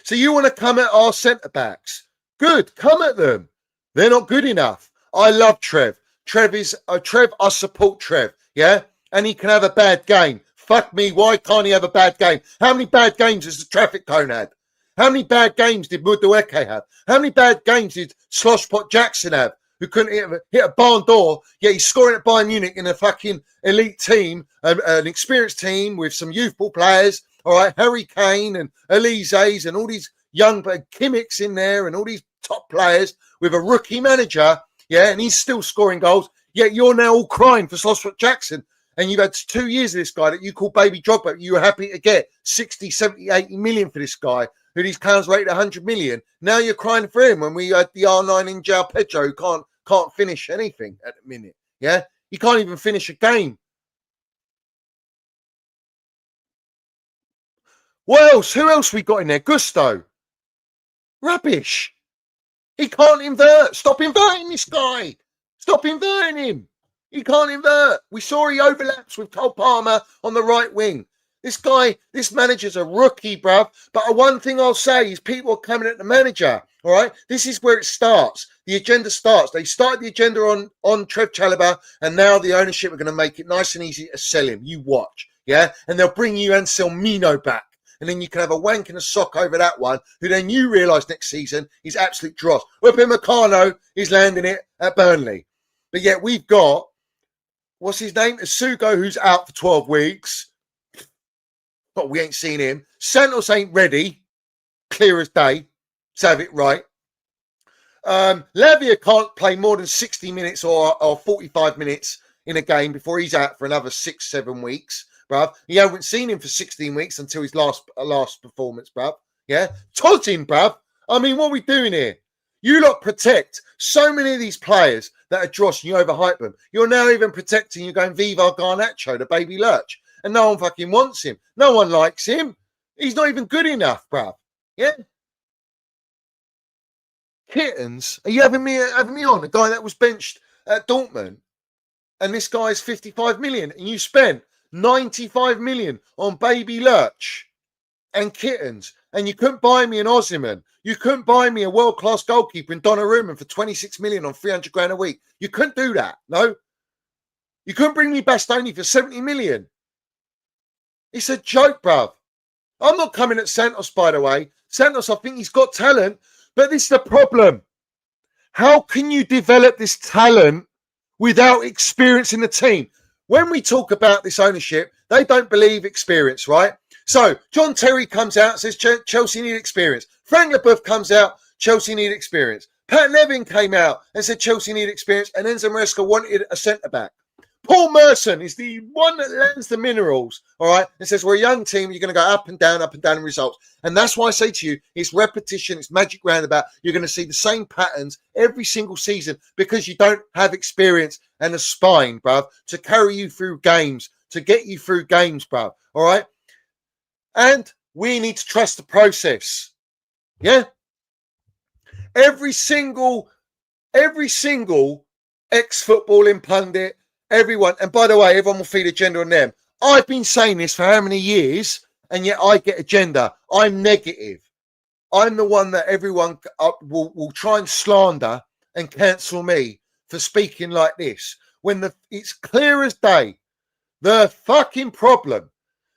So you want to come at our centre-backs. Good, come at them. They're not good enough. I love Trev. Trev, I support Trev, yeah? And he can have a bad game. Fuck me, why can't he have a bad game? How many bad games has the traffic cone had? How many bad games did Mudueke have? How many bad games did Sloshpot Jackson have, who couldn't hit a barn door, yet he's scoring at Bayern Munich in a fucking elite team, an experienced team with some youthful players, all right, Harry Kane and Elise's and all these young Kimmick's in there and all these top players with a rookie manager, yeah, and he's still scoring goals, yet you're now all crying for Sloshpot Jackson. And you've had 2 years of this guy that you call Baby Drogba. You were happy to get 60, 70, 80 million for this guy, who these clowns rated 100 million. Now you're crying for him when we had the R9 in João Pedro, who can't finish anything at the minute. Yeah? He can't even finish a game. What else? Who else we got in there? Gusto. Rubbish. He can't invert. Stop inverting this guy. Stop inverting him. He can't invert. We saw he overlaps with Cole Palmer on the right wing. This guy, this manager's a rookie, bruv. But one thing I'll say is people are coming at the manager, all right? This is where it starts. The agenda starts. They started the agenda on Trev Chalobah, and now the ownership are going to make it nice and easy to sell him. You watch, yeah? And they'll bring you Anselmino back. And then you can have a wank and a sock over that one, who then you realise next season is absolute dross. Upamecano is landing it at Burnley. But yet we've got, what's his name? Asugo, who's out for 12 weeks. But we ain't seen him. Santos ain't ready. Clear as day. Let's have it right. Lavia can't play more than 60 minutes or 45 minutes in a game before he's out for another 6-7 weeks, bruv. You haven't seen him for 16 weeks until his last performance, bruv. Yeah? Tosin, bruv. I mean, what are we doing here? You lot protect so many of these players that are dross and you overhype them. You're now even protecting, you're going Viva Garnacho, the baby lurch. And no one fucking wants him. No one likes him. He's not even good enough, bruv. Yeah? Kittens? Are you having me on? The guy that was benched at Dortmund, and this guy's 55 million, and you spent 95 million on baby Lurch and kittens, and you couldn't buy me an Osimhen. You couldn't buy me a world-class goalkeeper in Donnarumma for 26 million on 300 grand a week. You couldn't do that, no? You couldn't bring me Bastoni for 70 million. It's a joke, bruv. I'm not coming at Santos, by the way. Santos, I think he's got talent, but this is the problem. How can you develop this talent without experience in the team? When we talk about this ownership, they don't believe experience, right? So John Terry comes out and says Chelsea need experience. Frank Leboeuf comes out, Chelsea need experience. Pat Nevin came out and said Chelsea need experience, and Enzo Maresca wanted a centre-back. Paul Merson is the one that lands the minerals, all right, and says we're a young team, you're going to go up and down in results. And that's why I say to you, it's repetition, it's magic roundabout. You're going to see the same patterns every single season because you don't have experience and a spine, bruv, to carry you through games, to get you through games, bruv, all right? And we need to trust the process, yeah? Every single ex-footballing pundit, everyone, and by the way, everyone will feed agenda on them. I've been saying this for how many years, and yet I get agenda. I'm negative. I'm the one that everyone will try and slander and cancel me for speaking like this. When it's clear as day, the fucking problem,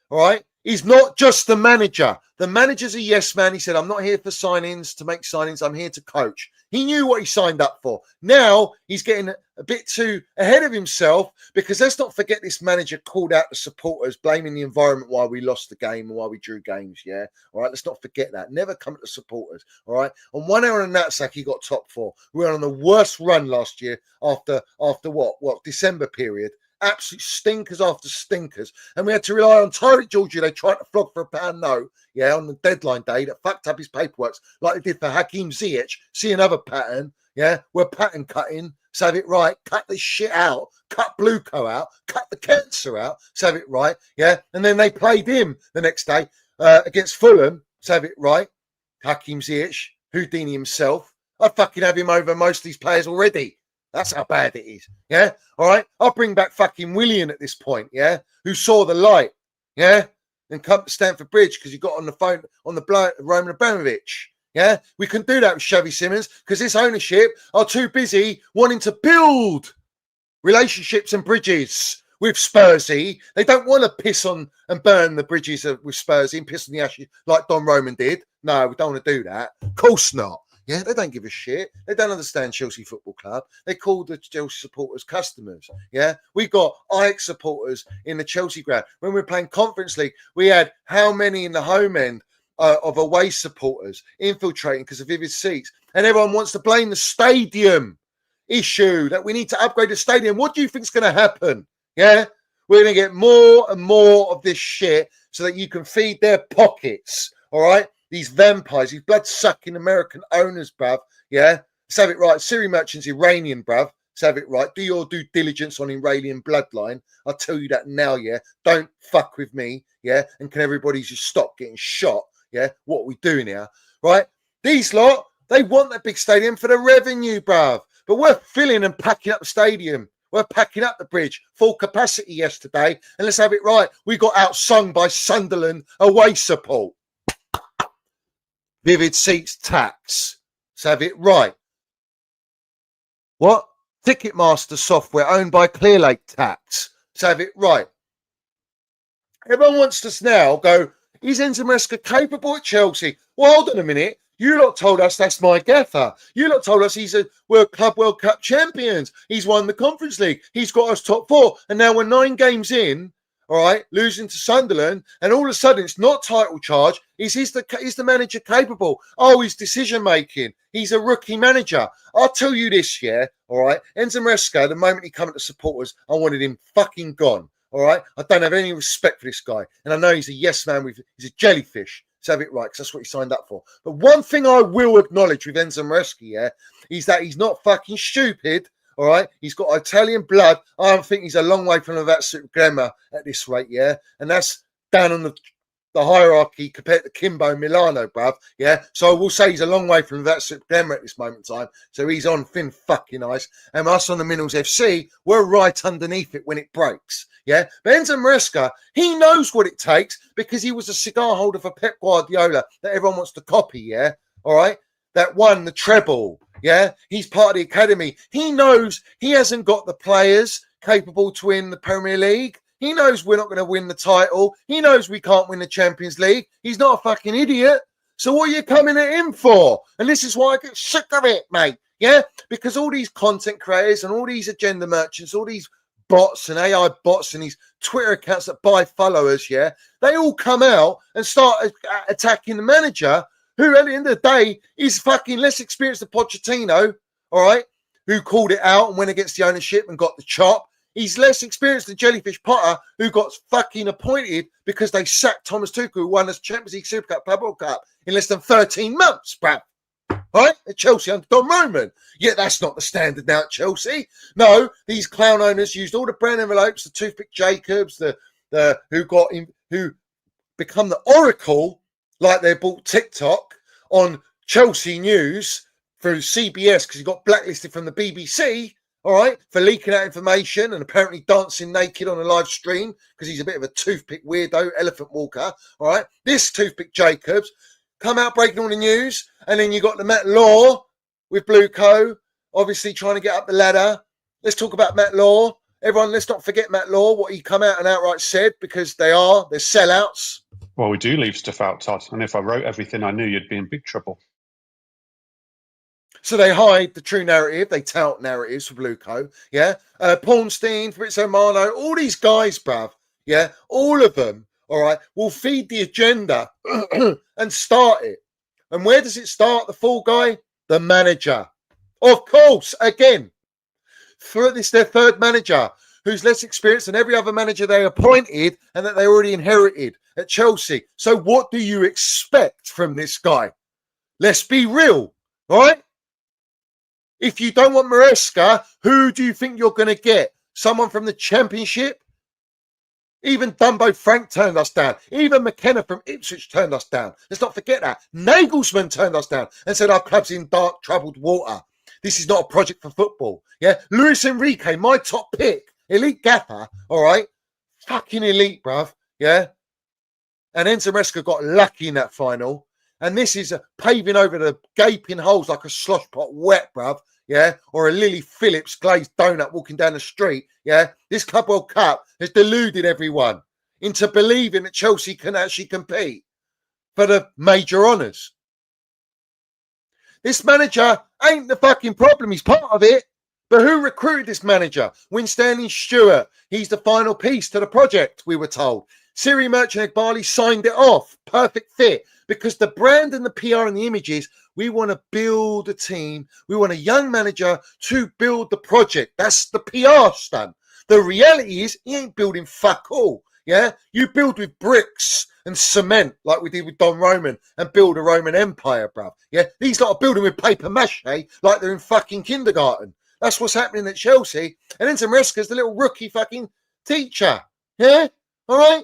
all right, is not just the manager. The manager's a yes man. He said, I'm not here for signings to make signings. I'm here to coach. He knew what he signed up for. Now he's getting a bit too ahead of himself because let's not forget this manager called out the supporters, blaming the environment why we lost the game and why we drew games. Yeah. All right. Let's not forget that. Never come at the supporters. All right. On 1 hour and Natsack, he got top 4. We were on the worst run last year after what December period. Absolute stinkers after stinkers. And we had to rely on Tyreek Georgie. They tried to flog for £1 no, yeah, on the deadline day that fucked up his paperwork like they did for Hakim Ziyech. See another pattern, yeah? We're pattern cutting, so have it right. Cut this shit out. Cut Bluco out. Cut the cancer out, so have it right, yeah? And then they played him the next day against Fulham, so have it right. Hakim Ziyech, Houdini himself. I'd fucking have him over most of these players already. That's how bad it is. Yeah. All right. I'll bring back fucking Willian at this point. Yeah. Who saw the light. Yeah. And come to Stamford Bridge because he got on the phone on the blow Roman Abramovich. Yeah. We can do that with Xavi Simons because this ownership are too busy wanting to build relationships and bridges with Spursy. They don't want to piss on and burn the bridges with Spursy and piss on the ashes like Don Roman did. No, we don't want to do that. Of course not. Yeah, they don't give a shit. They don't understand Chelsea Football Club. They call the Chelsea supporters customers. Yeah, we got Ajax supporters in the Chelsea ground. When we were playing Conference League, we had how many in the home end of away supporters infiltrating because of vivid seats. And everyone wants to blame the stadium issue, that we need to upgrade the stadium. What do you think is going to happen? Yeah, we're going to get more and more of this shit so that you can feed their pockets. All right. These vampires, these blood-sucking American owners, bruv, yeah? Let's have it right. Siri Merchant's Iranian, bruv. Let's have it right. Do your due diligence on Iranian bloodline. I'll tell you that now, yeah? Don't fuck with me, yeah? And can everybody just stop getting shot, yeah? What are we doing here, right? These lot, they want that big stadium for the revenue, bruv. But we're filling and packing up the stadium. We're packing up the bridge, full capacity yesterday. And let's have it right. We got outsung by Sunderland away support. Vivid seats tax. Let's have it right. What? Ticketmaster software owned by Clearlake tax. Let's have it right. Everyone wants us now go, is Enzo Maresca capable at Chelsea? Well, hold on a minute. You lot told us that's my gaffer. You lot told us he's a World Cup champions. He's won the Conference League. He's got us top 4. And now we're 9 games in, all right, losing to Sunderland, and all of a sudden it's not title charge. Is the manager capable? Oh, he's decision making. He's a rookie manager. I'll tell you this, yeah, all right. Enzo Maresca, the moment he came to supporters, I wanted him fucking gone. All right, I don't have any respect for this guy, and I know he's a yes man. He's a jellyfish. Let's have it right, because that's what he signed up for. But one thing I will acknowledge with Enzo Maresca, yeah, is that he's not fucking stupid. All right, he's got Italian blood. I don't think he's a long way from that sort of grammar at this rate, yeah. And that's down on the the hierarchy compared to Kimbo Milano, bruv. Yeah. So I will say he's a long way from that super glamour at this moment in time. So he's on thin fucking ice. And us on the Minerals FC, we're right underneath it when it breaks. Yeah. But Enzo Maresca, he knows what it takes because he was a cigar holder for Pep Guardiola that everyone wants to copy. Yeah. All right. That won the treble. Yeah. He's part of the academy. He knows he hasn't got the players capable to win the Premier League. He knows we're not going to win the title. He knows we can't win the Champions League. He's not a fucking idiot. So what are you coming at him for? And this is why I get sick of it, mate. Yeah? Because all these content creators and all these agenda merchants, all these bots and AI bots and these Twitter accounts that buy followers, yeah, they all come out and start attacking the manager who at the end of the day is fucking less experienced than Pochettino, all right, who called it out and went against the ownership and got the chop. He's less experienced than Jellyfish Potter, who got fucking appointed because they sacked Thomas Tuchel, who won the Champions League, Super Cup, Club World Cup in less than 13 months, bruv. Right? At Chelsea under Don Roman. Yet that's not the standard now at Chelsea. No, these clown owners used all the brand envelopes, the Toothpick Jacobs, who become the oracle, like they bought TikTok on Chelsea News through CBS because he got blacklisted from the BBC. All right, for leaking out information and apparently dancing naked on a live stream because he's a bit of a toothpick weirdo, elephant walker. All right, this Toothpick Jacobs come out breaking all the news, and then you got the Matt Law with Blue Co, obviously trying to get up the ladder. Let's talk about Matt Law. Everyone, let's not forget Matt Law, what he come out and outright said, because they're sellouts. Well, we do leave stuff out, Todd, and if I wrote everything I knew, you'd be in big trouble. So they hide the true narrative. They tout narratives for Blue Co. Yeah. Pornstein, Fabrizio Romano, all these guys, bruv. Yeah. All of them, all right, will feed the agenda and start it. And where does it start, the fall guy? The manager. Of course, again, this their third manager who's less experienced than every other manager they appointed and that they already inherited at Chelsea. So what do you expect from this guy? Let's be real, all right? If you don't want Maresca, who do you think you're going to get? Someone from the Championship? Even Dumbo Frank turned us down. Even McKenna from Ipswich turned us down. Let's not forget that. Nagelsmann turned us down and said our club's in dark, troubled water. This is not a project for football. Yeah, Luis Enrique, my top pick, elite gaffer, all right? Fucking elite, bruv. Yeah? And Enzo Maresca got lucky in that final. And this is paving over the gaping holes like a slosh pot wet, bruv. Yeah, or a Lily Phillips glazed donut walking down the street. Yeah, this Club World Cup has deluded everyone into believing that Chelsea can actually compete for the major honours. This manager ain't the fucking problem. He's part of it. But who recruited this manager? Winstanley Stewart. He's the final piece to the project, we were told. Siri Merchant Egbali signed it off. Perfect fit. Because the brand and the PR and the images, we want to build a team. We want a young manager to build the project. That's the PR stunt. The reality is he ain't building fuck all. Yeah, you build with bricks and cement like we did with Don Roman and build a Roman Empire, bruv. Yeah, these lot are building with paper mache like they're in fucking kindergarten. That's what's happening at Chelsea. And Enzo Maresca's the little rookie fucking teacher. Yeah, all right.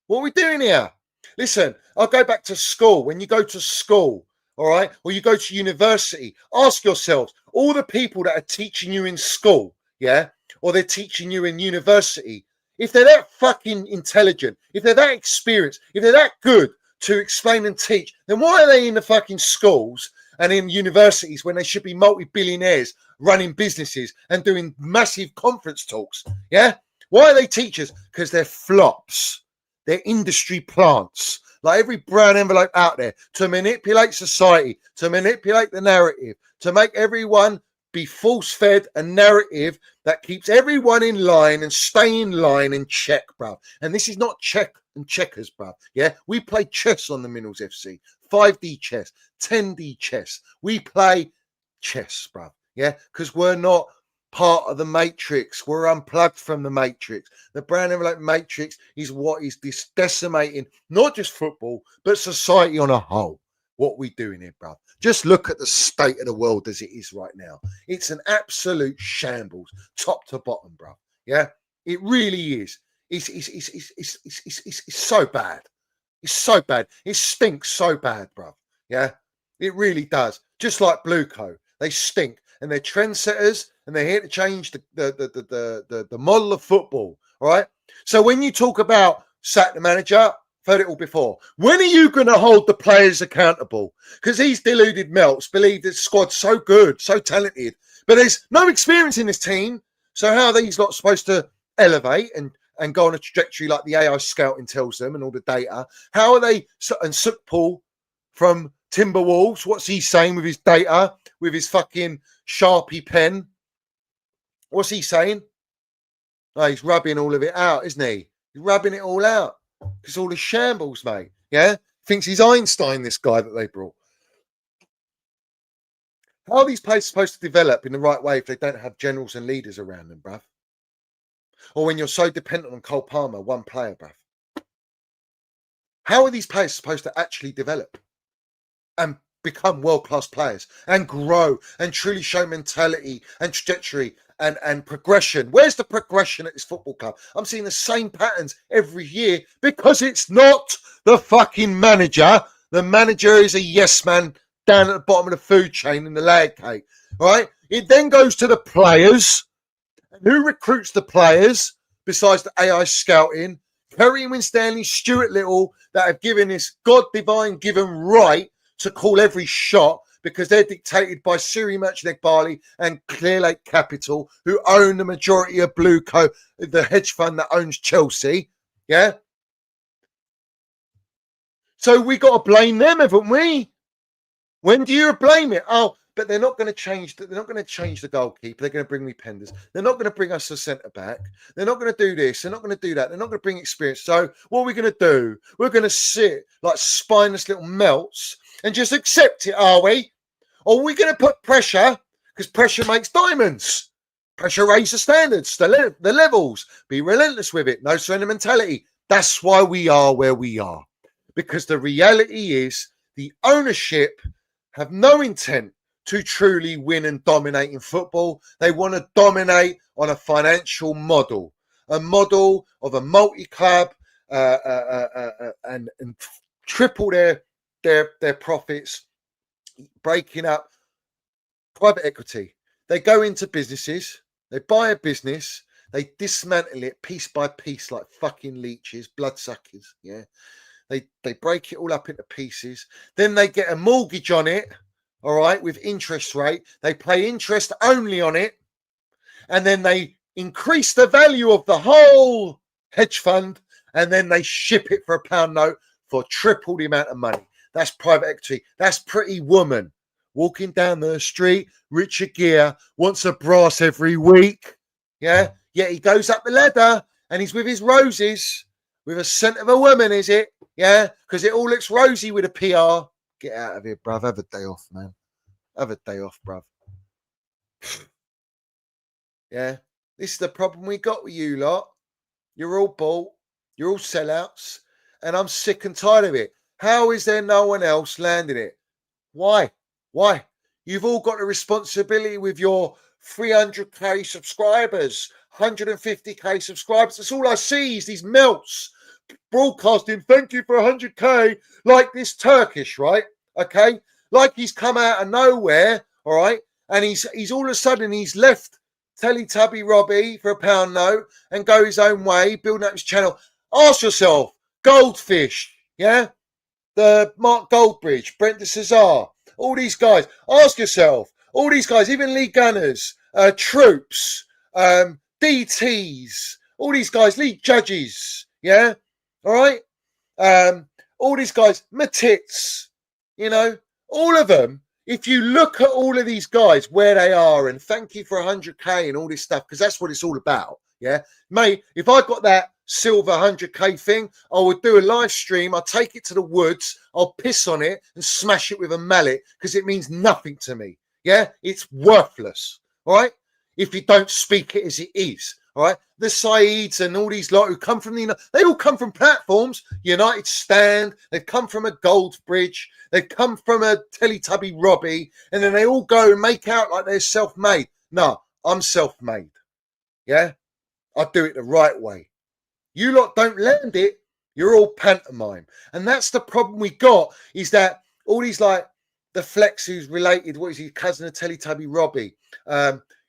What are we doing here? Listen, I'll go back to school. When you go to school, all right, or you go to university, ask yourselves, all the people that are teaching you in school, yeah, or they're teaching you in university, if they're that fucking intelligent, if they're that experienced, if they're that good to explain and teach, then why are they in the fucking schools and in universities when they should be multi-billionaires running businesses and doing massive conference talks? Yeah? Why are they teachers? Because they're flops. They're industry plants, like every brown envelope out there, to manipulate society, to manipulate the narrative, to make everyone be force-fed a narrative that keeps everyone in line and stay in line and check, bruv. And this is not check and checkers, bruv. Yeah, we play chess on the Minerals FC, 5D chess, 10D chess. We play chess, bruv. Yeah, because we're not part of the matrix. We're unplugged from the matrix. The brown envelope matrix is what is decimating not just football but society on a whole. What we doing here, bruv? Just look at the state of the world as it is right now. It's an absolute shambles, top to bottom, bruv. Yeah, it really is. It's so bad. It's so bad. It stinks so bad, bro. Yeah, it really does. Just like Blueco, they stink, and they're trendsetters, and they're here to change the model of football. All right. So when you talk about sack the manager, I've heard it all before. When are you going to hold the players accountable? Because these deluded melts believe this squad's so good, so talented, but there's no experience in this team. So how are these lot supposed to elevate and go on a trajectory like the AI scouting tells them and all the data? How are they? And Sukpal from Timberwolves, what's he saying with his data, with his fucking Sharpie pen? What's he saying? Oh, he's rubbing all of it out, isn't he? He's rubbing it all out. It's all a shambles, mate. Yeah? Thinks he's Einstein, this guy that they brought. How are these players supposed to develop in the right way if they don't have generals and leaders around them, bruv? Or when you're so dependent on Cole Palmer, one player, bruv? How are these players supposed to actually develop and become world-class players and grow and truly show mentality and trajectory and progression? Where's the progression at this football club? I'm seeing the same patterns every year because it's not the fucking manager. The manager is a yes man down at the bottom of the food chain in the layer cake. All right. It then goes to the players. And who recruits the players besides the AI scouting? Kerry Winstanley, Stuart Little, that have given this God divine given right to call every shot because they're dictated by Siri Merchant Barley and Clearlake Capital, who own the majority of Blueco, the hedge fund that owns Chelsea. Yeah. So we got to blame them, haven't we? When do you blame it? Oh, but they're not going to change. They're not going to change the goalkeeper. They're going to bring me Penders. They're not going to bring us a centre back. They're not going to do this. They're not going to do that. They're not going to bring experience. So what are we going to do? We're going to sit like spineless little melts and just accept it, are we? Or are we going to put pressure? Because pressure makes diamonds. Pressure raises the standards, the levels. Be relentless with it. No surrender mentality. That's why we are where we are. Because the reality is the ownership have no intent to truly win and dominate in football. They want to dominate on a financial model, a model of a multi-club and triple their profits, breaking up private equity. They go into businesses, they buy a business, they dismantle it piece by piece like fucking leeches, bloodsuckers. Yeah. They break it all up into pieces. Then they get a mortgage on it, all right, with interest rate. They pay interest only on it. And then they increase the value of the whole hedge fund. And then they ship it for a pound note for triple the amount of money. That's private equity. That's Pretty Woman walking down the street. Richard Gere wants a brass every week. Yeah. Yet he goes up the ladder and he's with his roses. With a scent of a woman, is it? Yeah, because it all looks rosy with a PR. Get out of here, bruv. Have a day off, man. Have a day off, bruv. Yeah, this is the problem we got with you lot. You're all bought. You're all sellouts. And I'm sick and tired of it. How is there no one else landing it? Why? Why? You've all got a responsibility with your 300k subscribers, 150k subscribers. That's all I see is these melts broadcasting, thank you for 100k, like this Turkish, right? Okay, like he's come out of nowhere, all right, and he's all of a sudden he's left Teletubby Robbie for a pound note and go his own way, building up his channel. Ask yourself, Goldfish, yeah, the Mark Goldbridge, Brent de Cesar, all these guys. Ask yourself, all these guys, even Lee Gunners, Troops, DTs, all these guys, league judges, yeah. All right. All these guys, Matits, you know, all of them. If you look at all of these guys, where they are, and thank you for 100k and all this stuff, because that's what it's all about. Yeah. Mate, if I got that silver 100k thing, I would do a live stream. I'll take it to the woods. I'll piss on it and smash it with a mallet because it means nothing to me. Yeah. It's worthless. All right. If you don't speak it as it is. All right, the Saids and all these lot who come from they all come from platforms. United Stand, they've come from a Goldbridge, they've come from a Teletubby Robbie, and then they all go and make out like they're self-made. No, I'm self-made. Yeah, I do it the right way. You lot don't land it You're all pantomime. And that's the problem we got, is that all these, like, the Flex who's related, what is he, cousin of Teletubby Robbie.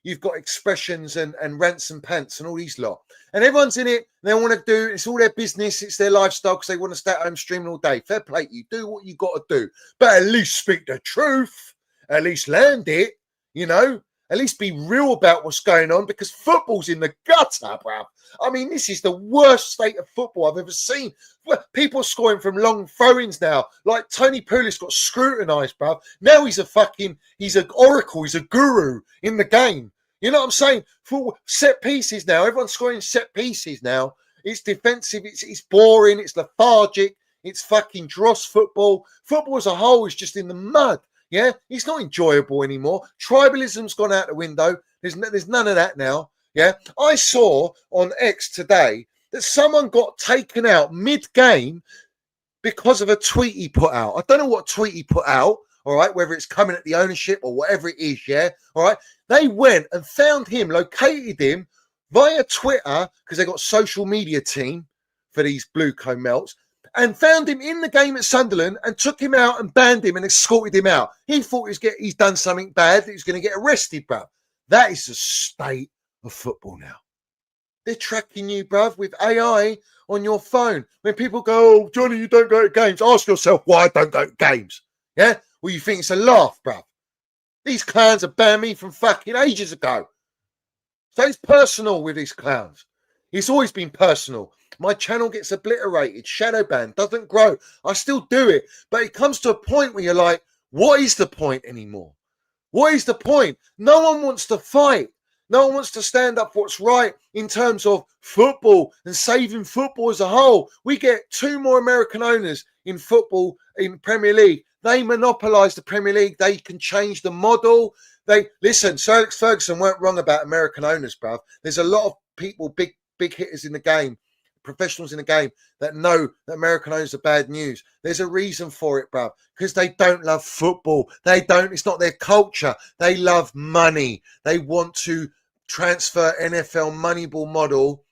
You've got Expressions and Rants and Pants and all these lot. And everyone's in it. They want to do, it's all their business. It's their lifestyle because they want to stay at home streaming all day. Fair play to you. Do what you got to do. But at least speak the truth. At least land it, you know. At least be real about what's going on, because football's in the gutter, bruv. I mean, this is the worst state of football I've ever seen. People scoring from long throw-ins now. Like Tony Pulis got scrutinised, bruv. Now he's an oracle. He's a guru in the game. You know what I'm saying? For set pieces now, everyone's scoring set pieces now. It's defensive. It's boring. It's lethargic. It's fucking dross football. Football as a whole is just in the mud. Yeah, it's not enjoyable anymore. Tribalism's gone out the window. There's none of that now. Yeah, I saw on X today that someone got taken out mid-game because of a tweet he put out. I don't know what tweet he put out, all right, whether it's coming at the ownership or whatever it is, yeah, all right. They went and found him, located him via Twitter, because they got social media team for these blue cone melts, and found him in the game at Sunderland and took him out and banned him and escorted him out. He thought he's done something bad, that he's going to get arrested, bruv. That is the state of football now. They're tracking you, bruv, with AI on your phone. When people go, oh, Johnny, you don't go to games, ask yourself why I don't go to games. Yeah? Well, you think it's a laugh, bruv. These clowns have banned me from fucking ages ago. So it's personal with these clowns. It's always been personal. My channel gets obliterated, shadow banned, doesn't grow. I still do it. But it comes to a point where you're like, what is the point anymore? What is the point? No one wants to fight. No one wants to stand up for what's right in terms of football and saving football as a whole. We get 2 more American owners in football in Premier League. They monopolise the Premier League. They can change the model. Listen, Sir Alex Ferguson weren't wrong about American owners, bruv. There's a lot of people, big hitters in the game, professionals in the game, that know that American owners are bad news. There's a reason for it, bruv, because they don't love football. It's not their culture. They love money. They want to transfer NFL Moneyball model.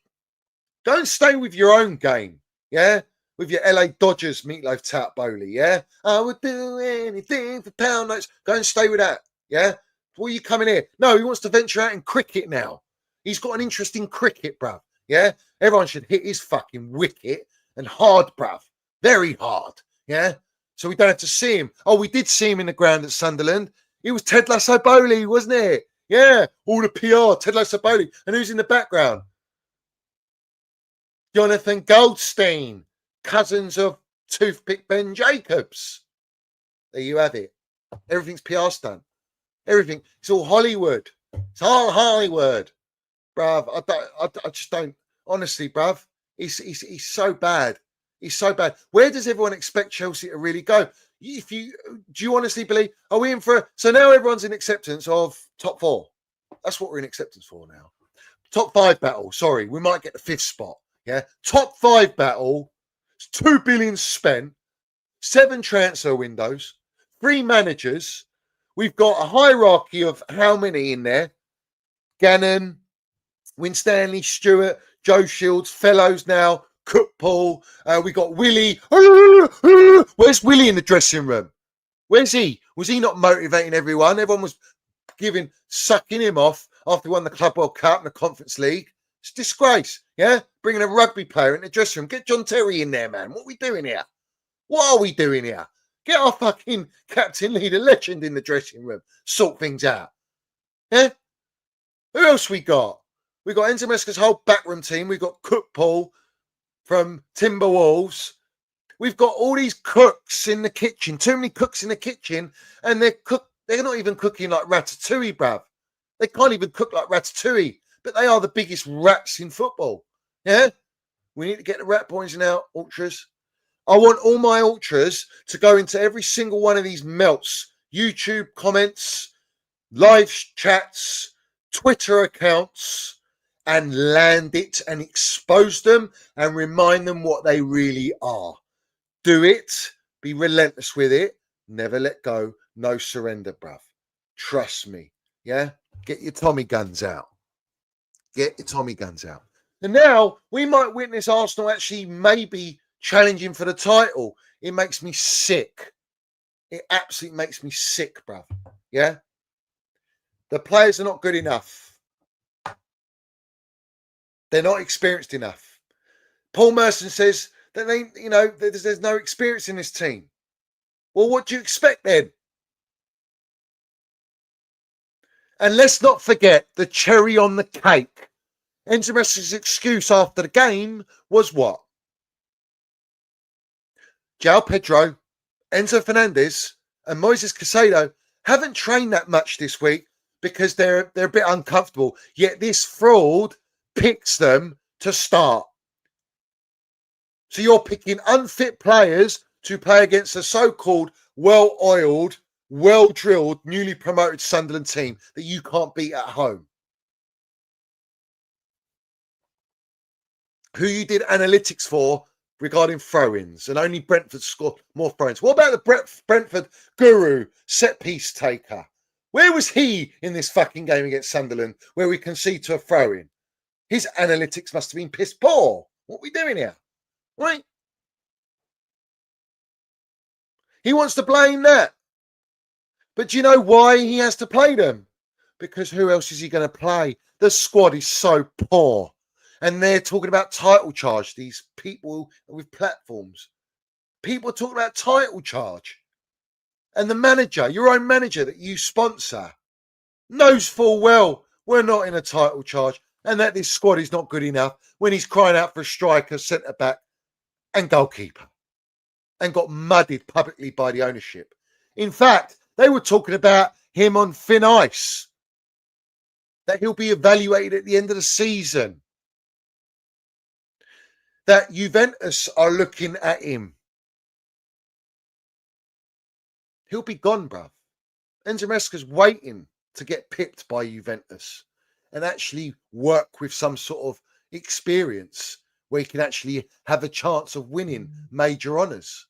Don't stay with your own game, yeah? With your LA Dodgers meatloaf tout bowly, yeah? I would do anything for pound notes. Go and stay with that, yeah? What are you coming here? No, he wants to venture out in cricket now. He's got an interest in cricket, bruv, yeah? Everyone should hit his fucking wicket, and hard, bruv. Very hard, yeah? So we don't have to see him. Oh, we did see him in the ground at Sunderland. It was Ted Lasso Bowley, wasn't it? Yeah, all the PR, Ted Lasso Bowley. And who's in the background? Jonathan Goldstein, cousins of Toothpick Ben Jacobs. There you have it. Everything's PR stunt. Everything. It's all Hollywood. It's all Hollywood. Bruv, I just don't. Honestly, bruv, he's so bad. He's so bad. Where does everyone expect Chelsea to really go? Do you honestly believe, are we in for, so now everyone's in acceptance of top 4. That's what we're in acceptance for now. Top 5 battle. Sorry, we might get the 5th spot. Yeah. Top 5 battle. 2 billion spent. 7 transfer windows. 3 managers. We've got a hierarchy of how many in there? Gannon, Winstanley, Stewart, Joe Shields, Fellows now, Cook Paul. We got Willie. Where's Willie in the dressing room? Where's he? Was he not motivating everyone? Everyone was sucking him off after he won the Club World Cup and the Conference League. It's a disgrace, yeah? Bringing a rugby player in the dressing room. Get John Terry in there, man. What are we doing here? What are we doing here? Get our fucking captain, leader, legend in the dressing room. Sort things out. Yeah? Who else we got? We got Enzo Maresca's whole backroom team. We've got Cook Paul from Timberwolves. We've got all these cooks in the kitchen. Too many cooks in the kitchen. And they're not even cooking like ratatouille, bruv. They can't even cook like ratatouille. But they are the biggest rats in football. Yeah? We need to get the rat boys in our ultras. I want all my ultras to go into every single one of these melts. YouTube comments, live chats, Twitter accounts, and land it and expose them and remind them what they really are. Do it. Be relentless with it. Never let go. No surrender, bruv. Trust me. Yeah? Get your Tommy guns out. Get your Tommy guns out. And now we might witness Arsenal actually maybe challenging for the title. It makes me sick. It absolutely makes me sick, bruv. Yeah? The players are not good enough. They're not experienced enough. Paul Merson says that there's no experience in this team. Well, what do you expect then? And let's not forget the cherry on the cake. Enzo Maresca's excuse after the game was what? João Pedro, Enzo Fernandez, and Moises Caicedo haven't trained that much this week because they're a bit uncomfortable. Yet this fraud picks them to start. So you're picking unfit players to play against a so-called well-oiled, well-drilled, newly promoted Sunderland team that you can't beat at home. Who you did analytics for regarding throw-ins, and only Brentford scored more throw-ins. What about the Brentford guru, set-piece taker? Where was he in this fucking game against Sunderland where we concede to a throw-in? His analytics must have been piss poor. What are we doing here? Right? He wants to blame that. But do you know why he has to play them? Because who else is he going to play? The squad is so poor. And they're talking about title charge, these people with platforms. People are talking about title charge. And the manager, your own manager that you sponsor, knows full well we're not in a title charge and that this squad is not good enough when he's crying out for a striker, centre-back and goalkeeper. And got muddied publicly by the ownership. In fact, they were talking about him on thin ice. That he'll be evaluated at the end of the season. That Juventus are looking at him. He'll be gone, bruv. Enzo Maresca's waiting to get pipped by Juventus and actually work with some sort of experience where he can actually have a chance of winning major honours.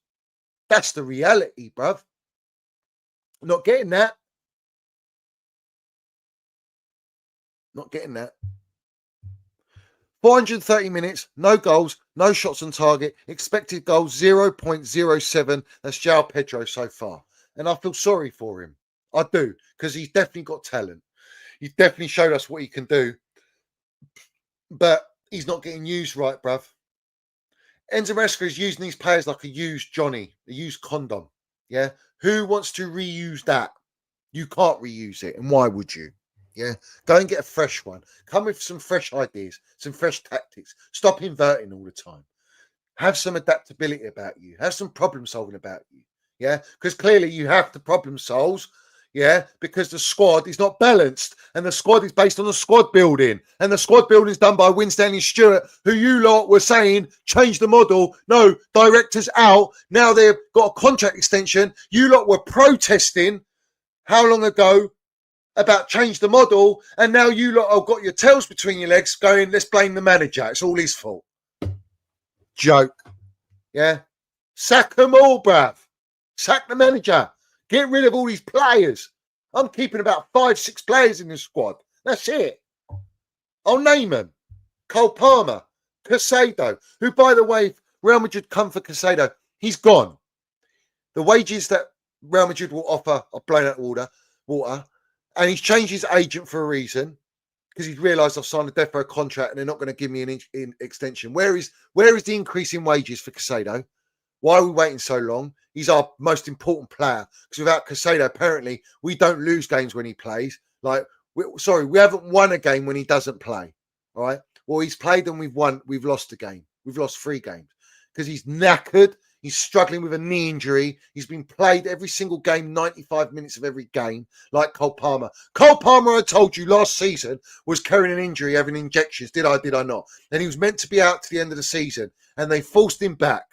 That's the reality, bruv. Not getting that. Not getting that. 430 minutes, no goals, no shots on target, expected goals 0.07. That's João Pedro so far. And I feel sorry for him. I do, because he's definitely got talent. He's definitely showed us what he can do. But he's not getting used right, bruv. Enzo Maresca is using these players like a used Johnny, a used condom. Yeah? Who wants to reuse that? You can't reuse it. And why would you? Yeah, go and get a fresh one. Come with some fresh ideas, some fresh tactics. Stop inverting all the time. Have some adaptability about you. Have some problem solving about you. Yeah, because clearly you have to problem solve. Yeah, because the squad is not balanced and the squad is based on the squad building. And the squad building is done by Winstanley Stewart, who you lot were saying change the model. No, directors out. Now they've got a contract extension. You lot were protesting how long ago about change the model, and now you lot have got your tails between your legs going, let's blame the manager. It's all his fault. Joke. Yeah? Sack them all, bruv. Sack the manager. Get rid of all these players. I'm keeping about 5-6 players in the squad. That's it. I'll name them. Cole Palmer, Caicedo, who, by the way, if Real Madrid come for Caicedo, he's gone. The wages that Real Madrid will offer are blown out of water. And he's changed his agent for a reason, because he's realised I've signed a defo contract and they're not going to give me an extension. Where is the increase in wages for Caicedo? Why are we waiting so long? He's our most important player. Because without Caicedo, apparently, we don't lose games when he plays. We haven't won a game when he doesn't play. All right? Well, he's played and we've won. We've lost a game. We've lost 3 games. Because he's knackered. He's struggling with a knee injury. He's been played every single game, 95 minutes of every game, like Cole Palmer. Cole Palmer, I told you last season, was carrying an injury, having injections. Did I not? And he was meant to be out to the end of the season, and they forced him back.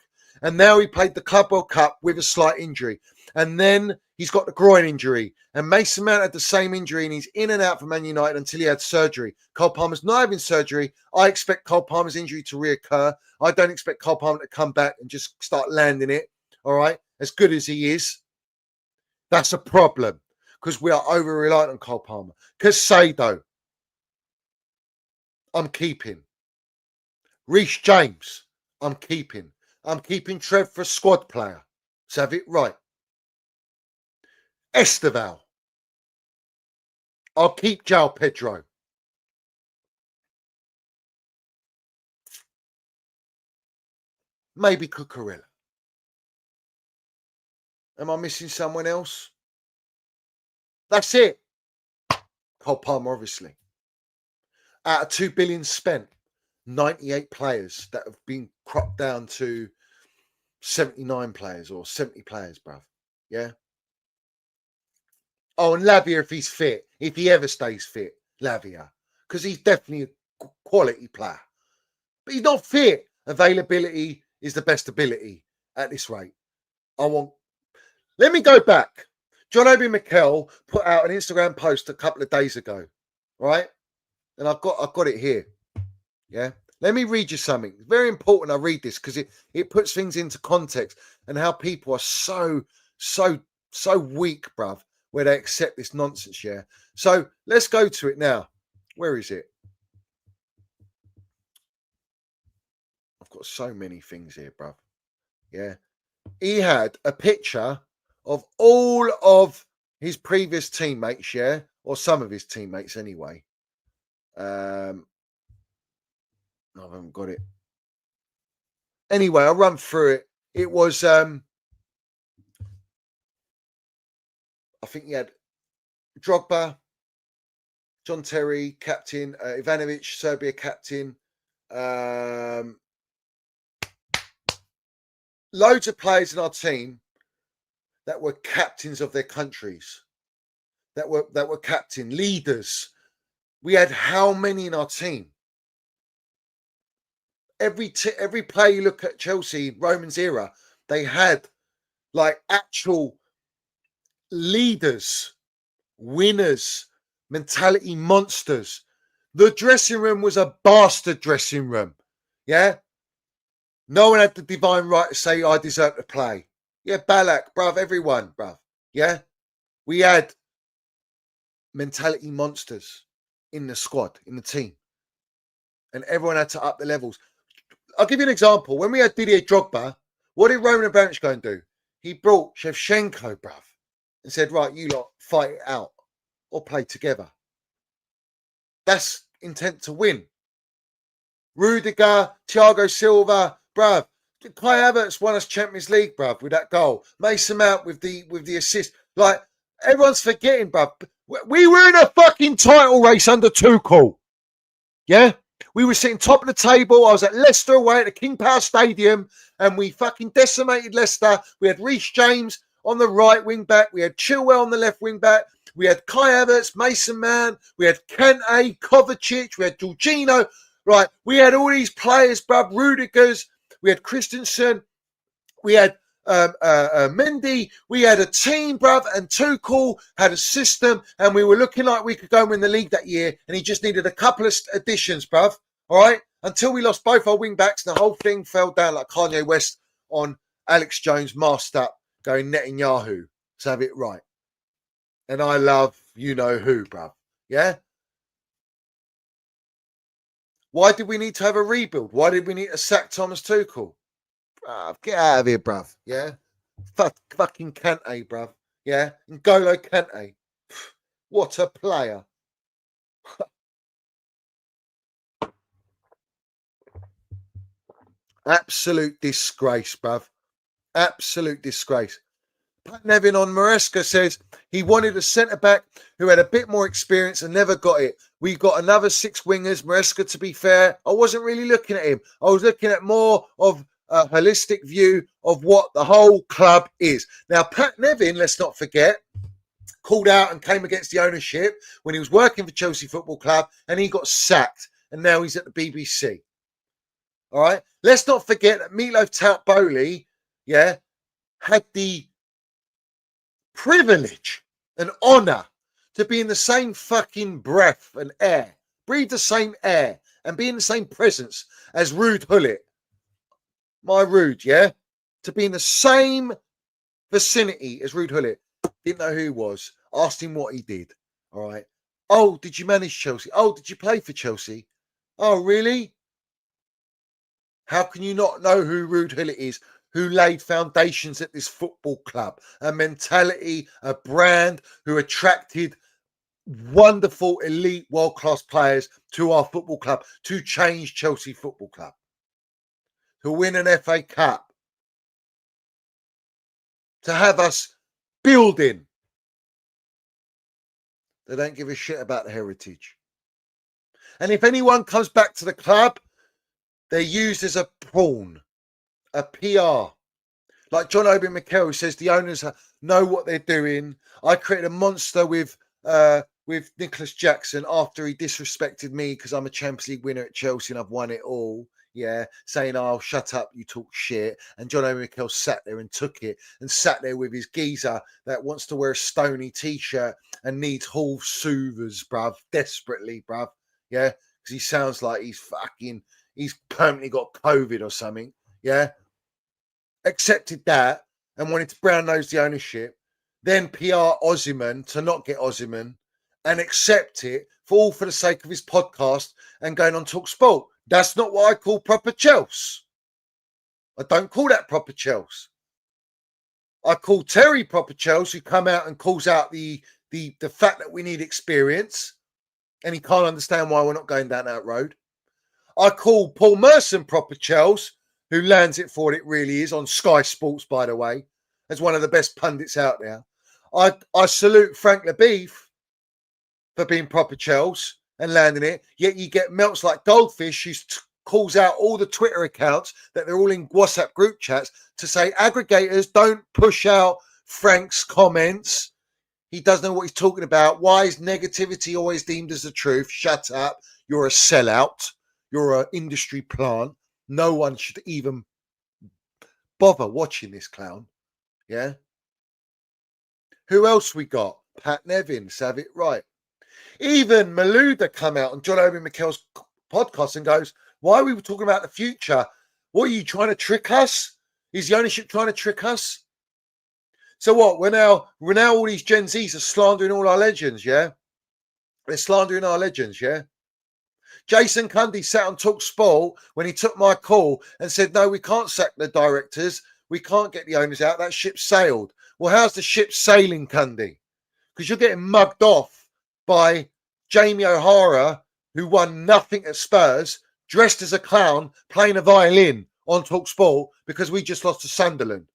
And now he played the Club World Cup with a slight injury. And then he's got the groin injury. And Mason Mount had the same injury, and he's in and out for Man United until he had surgery. Cole Palmer's not having surgery. I expect Cole Palmer's injury to reoccur. I don't expect Cole Palmer to come back and just start landing it. All right? As good as he is. That's a problem. Because we are over-reliant on Cole Palmer. Caicedo, I'm keeping. Reece James, I'm keeping. I'm keeping Trev for a squad player. Let's have it right. Esteval. I'll keep João Pedro. Maybe Cucurella. Am I missing someone else? That's it. Cole Palmer, obviously. Out of 2 billion spent, 98 players that have been cropped down to 79 players or 70 players, bruv. Yeah. Oh, and Lavia, if he's fit, if he ever stays fit, Lavia, because he's definitely a quality player. But he's not fit. Availability is the best ability at this rate. Let me go back. John Obi Mikel put out an Instagram post a couple of days ago, right? And I've got it here. Yeah. Let me read you something. It's very important I read this because it puts things into context and how people are so weak, bruv, where they accept this nonsense, yeah? So let's go to it now. Where is it? I've got so many things here, bruv. Yeah. He had a picture of all of his previous teammates, yeah? Or some of his teammates anyway. I haven't got it. Anyway, I'll run through it. It was, I think he had Drogba, John Terry, captain, Ivanovic, Serbia captain, loads of players in our team that were captains of their countries, that were captain leaders. We had how many in our team? Every player you look at Chelsea, Roman's era, they had like actual leaders, winners, mentality monsters. The dressing room was a bastard dressing room. Yeah. No one had the divine right to say, I deserve to play. Yeah, Balak, bruv, everyone, bruv. Yeah. We had mentality monsters in the squad, in the team. And everyone had to up the levels. I'll give you an example. When we had Didier Drogba, what did Roman Abramovich go and do? He brought Shevchenko, bruv, and said, right, you lot fight it out or play together. That's intent to win. Rudiger, Thiago Silva, bruv. Kai Havertz won us Champions League, bruv, with that goal. Mason Mount with the assist. Like, everyone's forgetting, bruv. We were in a fucking title race under Tuchel. Yeah? We were sitting top of the table. I was at Leicester away at the King Power Stadium, and we fucking decimated Leicester. We had Reece James on the right wing back. We had Chilwell on the left wing back. We had Kai Havertz, Mason Mount. We had Kante, Kovacic. We had Jorginho. Right. We had all these players, bruv. Rudiger's. We had Christensen. We had Mendy. We had a team, bruv. And Tuchel had a system. And we were looking like we could go and win the league that year. And he just needed a couple of additions, bruv. All right. Until we lost both our wing backs. And the whole thing fell down like Kanye West on Alex Jones, masked up, going Netanyahu. Let's have it right. And I love you know who, bruv. Yeah? Why did we need to have a rebuild? Why did we need to sack Thomas Tuchel? Bruv, get out of here, bruv. Yeah? Fucking Kante, bruv. Yeah? N'Golo Kante. What a player. Absolute disgrace, bruv. Absolute disgrace. Pat Nevin on Maresca says he wanted a centre-back who had a bit more experience and never got it. We got another 6 wingers. Maresca, to be fair, I wasn't really looking at him. I was looking at more of a holistic view of what the whole club is. Now, Pat Nevin, let's not forget, called out and came against the ownership when he was working for Chelsea Football Club and he got sacked. And now he's at the BBC. All right? Let's not forget that Meatloaf Tout Bowley, yeah, had the privilege and honour to be in the same fucking breath and air, breathe the same air and be in the same presence as Ruud Gullit. My Ruud, yeah? To be in the same vicinity as Ruud Gullit. Didn't know who he was. Asked him what he did. All right. Oh, did you manage Chelsea? Oh, did you play for Chelsea? Oh, really? How can you not know who Rude Hullet is? Who laid foundations at this football club? A mentality, a brand, who attracted wonderful, elite, world-class players to our football club to change Chelsea Football Club, to win an FA Cup, to have us building. They don't give a shit about the heritage. And if anyone comes back to the club, they're used as a pawn, a PR. Like John Obi Mikel, who says the owners know what they're doing. I created a monster with Nicholas Jackson after he disrespected me because I'm a Champions League winner at Chelsea and I've won it all. Yeah, saying, "Oh, shut up, you talk shit." And John Obi Mikel sat there and took it and sat there with his geezer that wants to wear a Stony t-shirt and needs Hall soothers, bruv, desperately, bruv. Yeah, because he sounds like he's permanently got COVID or something. Yeah, accepted that and wanted to brown nose the ownership, then PR Ozyman to not get Ozyman and accept it all for the sake of his podcast and going on Talk Sport. That's not what I call proper Chelsea. I don't call that proper Chelsea. I call Terry proper Chelsea, who come out and calls out the fact that we need experience, and he can't understand why we're not going down that road. I call Paul Merson proper Chelsea, who lands it for what it really is on Sky Sports, by the way, as one of the best pundits out there. I salute Frank Leboeuf for being proper Chelsea and landing it. Yet you get melts like Goldfish, who calls out all the Twitter accounts that they're all in WhatsApp group chats to say aggregators don't push out Frank's comments. He doesn't know what he's talking about. Why is negativity always deemed as the truth? Shut up. You're a sellout. You're an industry plant. No one should even bother watching this clown. Yeah. Who else we got? Pat Nevins, have it right. Even Malouda come out on John Obi Mikel's podcast and goes, "Why are we talking about the future? What are you trying to trick us? Is the ownership trying to trick us?" So what? We're now all these Gen Zs are slandering all our legends, yeah? They're slandering our legends, yeah? Jason Cundy sat on Talk Sport when he took my call and said, "No, we can't sack the directors. We can't get the owners out. That ship sailed." Well, how's the ship sailing, Cundy? Because you're getting mugged off by Jamie O'Hara, who won nothing at Spurs, dressed as a clown, playing a violin on Talk Sport because we just lost to Sunderland.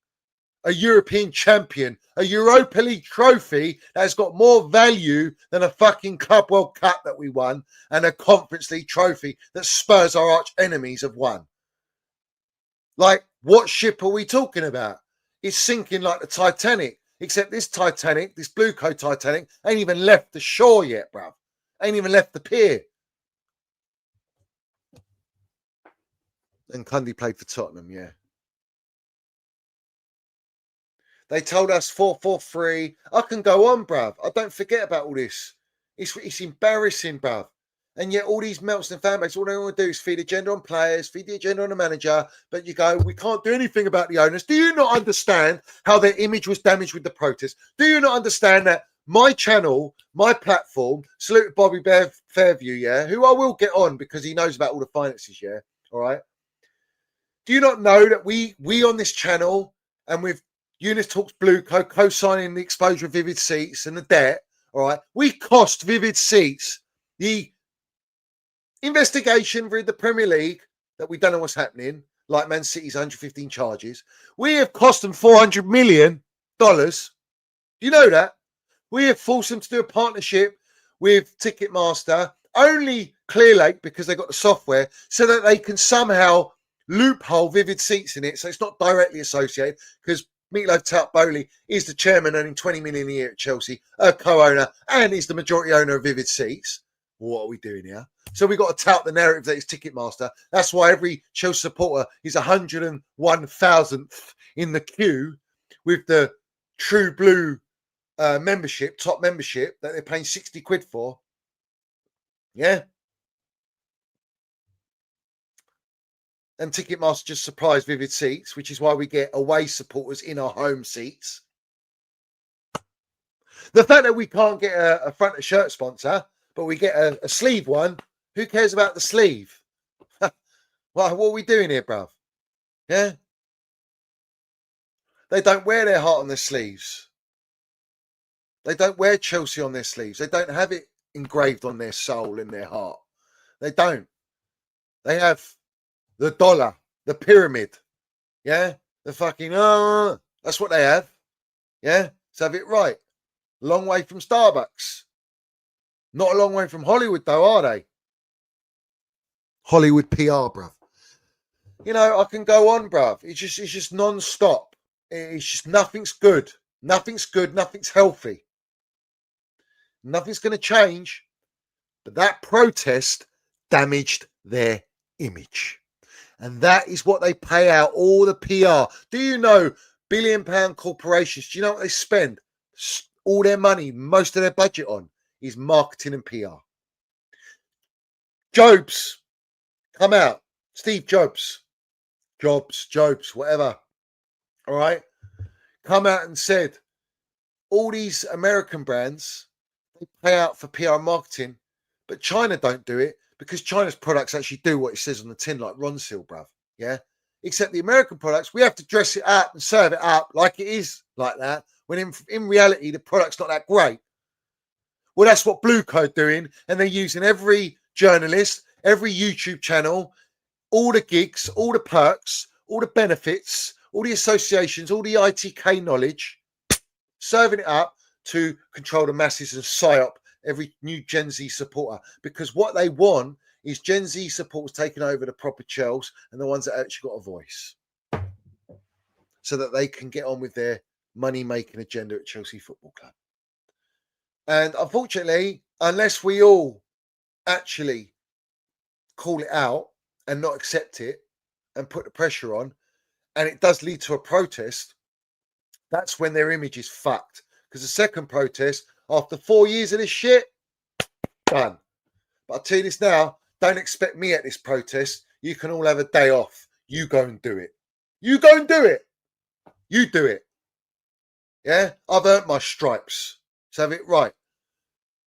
A European champion, a Europa League trophy that has got more value than a fucking Club World Cup that we won and a Conference League trophy that Spurs, our arch enemies, have won. Like, what ship are we talking about? It's sinking like the Titanic, except this Titanic, this blue coat Titanic, ain't even left the shore yet, bruv. Ain't even left the pier. And Cundy played for Tottenham, yeah. They told us 4-4-3. I can go on, bruv. I don't forget about all this. It's embarrassing, bruv. And yet all these melts and fan base, all they want to do is feed agenda on players, feed the agenda on the manager. But you go, we can't do anything about the owners. Do you not understand how their image was damaged with the protest? Do you not understand that my channel, my platform, salute Bobby Fairview, yeah, who I will get on because he knows about all the finances, yeah, all right? Do you not know that we on this channel and with Eunice Talks Blue co-signing the exposure of Vivid Seats and the debt, all right, we cost Vivid Seats the investigation with the Premier League that we don't know what's happening, like Man City's 115 charges. We have cost them $400 million. Do you know that? We have forced them to do a partnership with Ticketmaster, only Clearlake because they got the software, so that they can somehow loophole Vivid Seats in it. So it's not directly associated because Meatloaf Tout-Bowley is the chairman earning $20 million a year at Chelsea, a co-owner, and is the majority owner of Vivid Seats. What are we doing here? So we got to tout the narrative that it's Ticketmaster. That's why every Chelsea supporter is 101,000th in the queue with the True Blue membership, top membership that they're paying 60 quid for. Yeah. And Ticketmaster just supplies Vivid Seats, which is why we get away supporters in our home seats. The fact that we can't get a front of shirt sponsor, but we get a sleeve one, who cares about the sleeve? What are we doing here, bruv? Yeah? They don't wear their heart on their sleeves. They don't wear Chelsea on their sleeves. They don't have it engraved on their soul and their heart. They don't. They have the dollar, the pyramid. Yeah? The fucking, that's what they have. Yeah? Let's have it right. Long way from Starbucks. Not a long way from Hollywood, though, are they? Hollywood PR, bruv. You know, I can go on, bruv. It's just non-stop. It's just nothing's good. Nothing's good. Nothing's healthy. Nothing's going to change. But that protest damaged their image. And that is what they pay out all the PR. Do you know billion-pound corporations, do you know what they spend? All their money, most of their budget on is marketing and PR. Jobs, come out. Steve Jobs, whatever. All right. Come out and said, all these American brands, they pay out for PR and marketing, but China don't do it because China's products actually do what it says on the tin, like Ronsil, bruv. Yeah. Except the American products, we have to dress it up and serve it up like it is like that, when in reality, the product's not that great. Well, that's what Blue Code doing, and they're using every journalist, every YouTube channel, all the gigs, all the perks, all the benefits, all the associations, all the ITK knowledge, serving it up to control the masses and psyop every new Gen Z supporter. Because what they want is Gen Z supporters taking over the proper Chels and the ones that actually got a voice, so that they can get on with their money-making agenda at Chelsea Football Club. And unfortunately, unless we all actually call it out and not accept it and put the pressure on, and it does lead to a protest, that's when their image is fucked. Because the second protest, after 4 years of this shit, done. But I'll tell you this now, don't expect me at this protest. You can all have a day off. You go and do it. You go and do it. You do it. Yeah? I've earned my stripes. So have it right.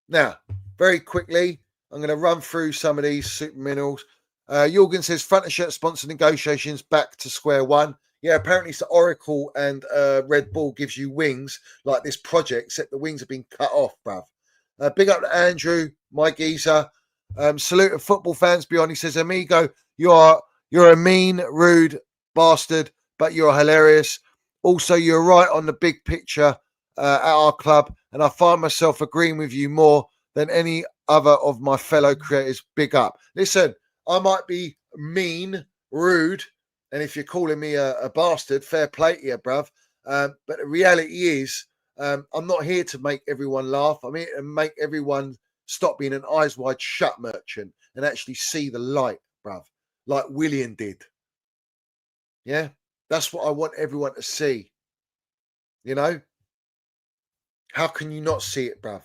Now, very quickly, I'm going to run through some of these super minerals. Jorgen says, front and shirt sponsor negotiations back to square one. Yeah, apparently it's the Oracle and Red Bull gives you wings like this project, except the wings have been cut off, bruv. Big up to Andrew, my geezer. Salute to football fans beyond. He says, amigo, you're a mean, rude bastard, but you're hilarious. Also, you're right on the big picture at our club, and I find myself agreeing with you more than any other of my fellow creators. Big up. Listen, I might be mean, rude, and if you're calling me a bastard, fair play to you, bruv. But the reality is, I'm not here to make everyone laugh. I'm here to make everyone stop being an eyes wide shut merchant and actually see the light, bruv, like William did. Yeah, that's what I want everyone to see. You know, how can you not see it, bruv?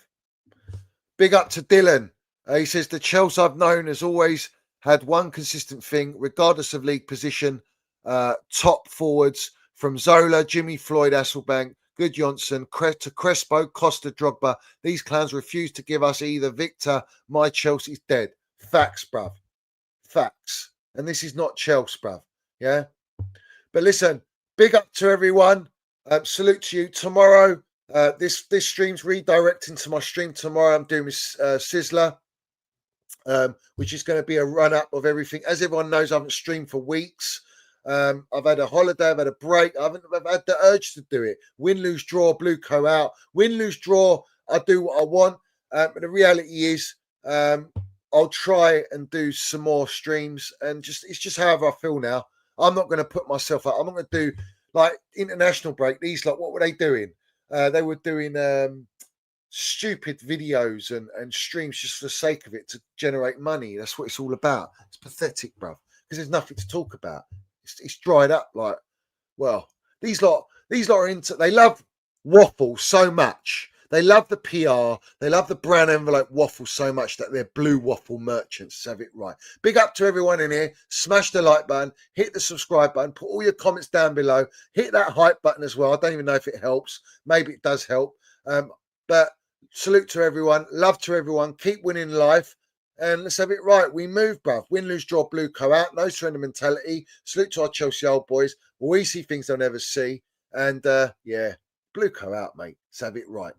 Big up to Dylan. He says, the Chelsea I've known has always had one consistent thing, regardless of league position, top forwards from Zola, Jimmy Floyd, Hasselbank, Good Johnson, to Crespo, Costa, Drogba. These clowns refuse to give us either. Victor, my Chelsea's dead. Facts, bruv. Facts. And this is not Chelsea, bruv. Yeah? But listen, big up to everyone. Salute to you. Tomorrow, this stream's redirecting to my stream tomorrow. I'm doing with Sizzler, which is going to be a run-up of everything. As everyone knows, I haven't streamed for weeks. I've had a holiday, I've had a break. I've had the urge to do it. Win, lose, draw, Blue Co out. Win, lose, draw, I do what I want. But the reality is, I'll try and do some more streams, and it's just however I feel now. I'm not going to put myself up. I'm not going to do like international break. These, like, what were they doing? They were doing stupid videos and streams just for the sake of it to generate money. That's what it's all about. It's pathetic, bruv, because there's nothing to talk about. It's dried up. Like, well, these lot are into. They love waffle so much. They love the PR. They love the brown envelope waffle so much that they're blue waffle merchants. Have it right. Big up to everyone in here. Smash the like button. Hit the subscribe button. Put all your comments down below. Hit that hype button as well. I don't even know if it helps. Maybe it does help. But salute to everyone. Love to everyone. Keep winning life. And let's have it right. We move, bruv. Win, lose, draw, blue co out. No surrender mentality. Salute to our Chelsea old boys. We see things they'll never see. And yeah, blue co out, mate. Let's have it right.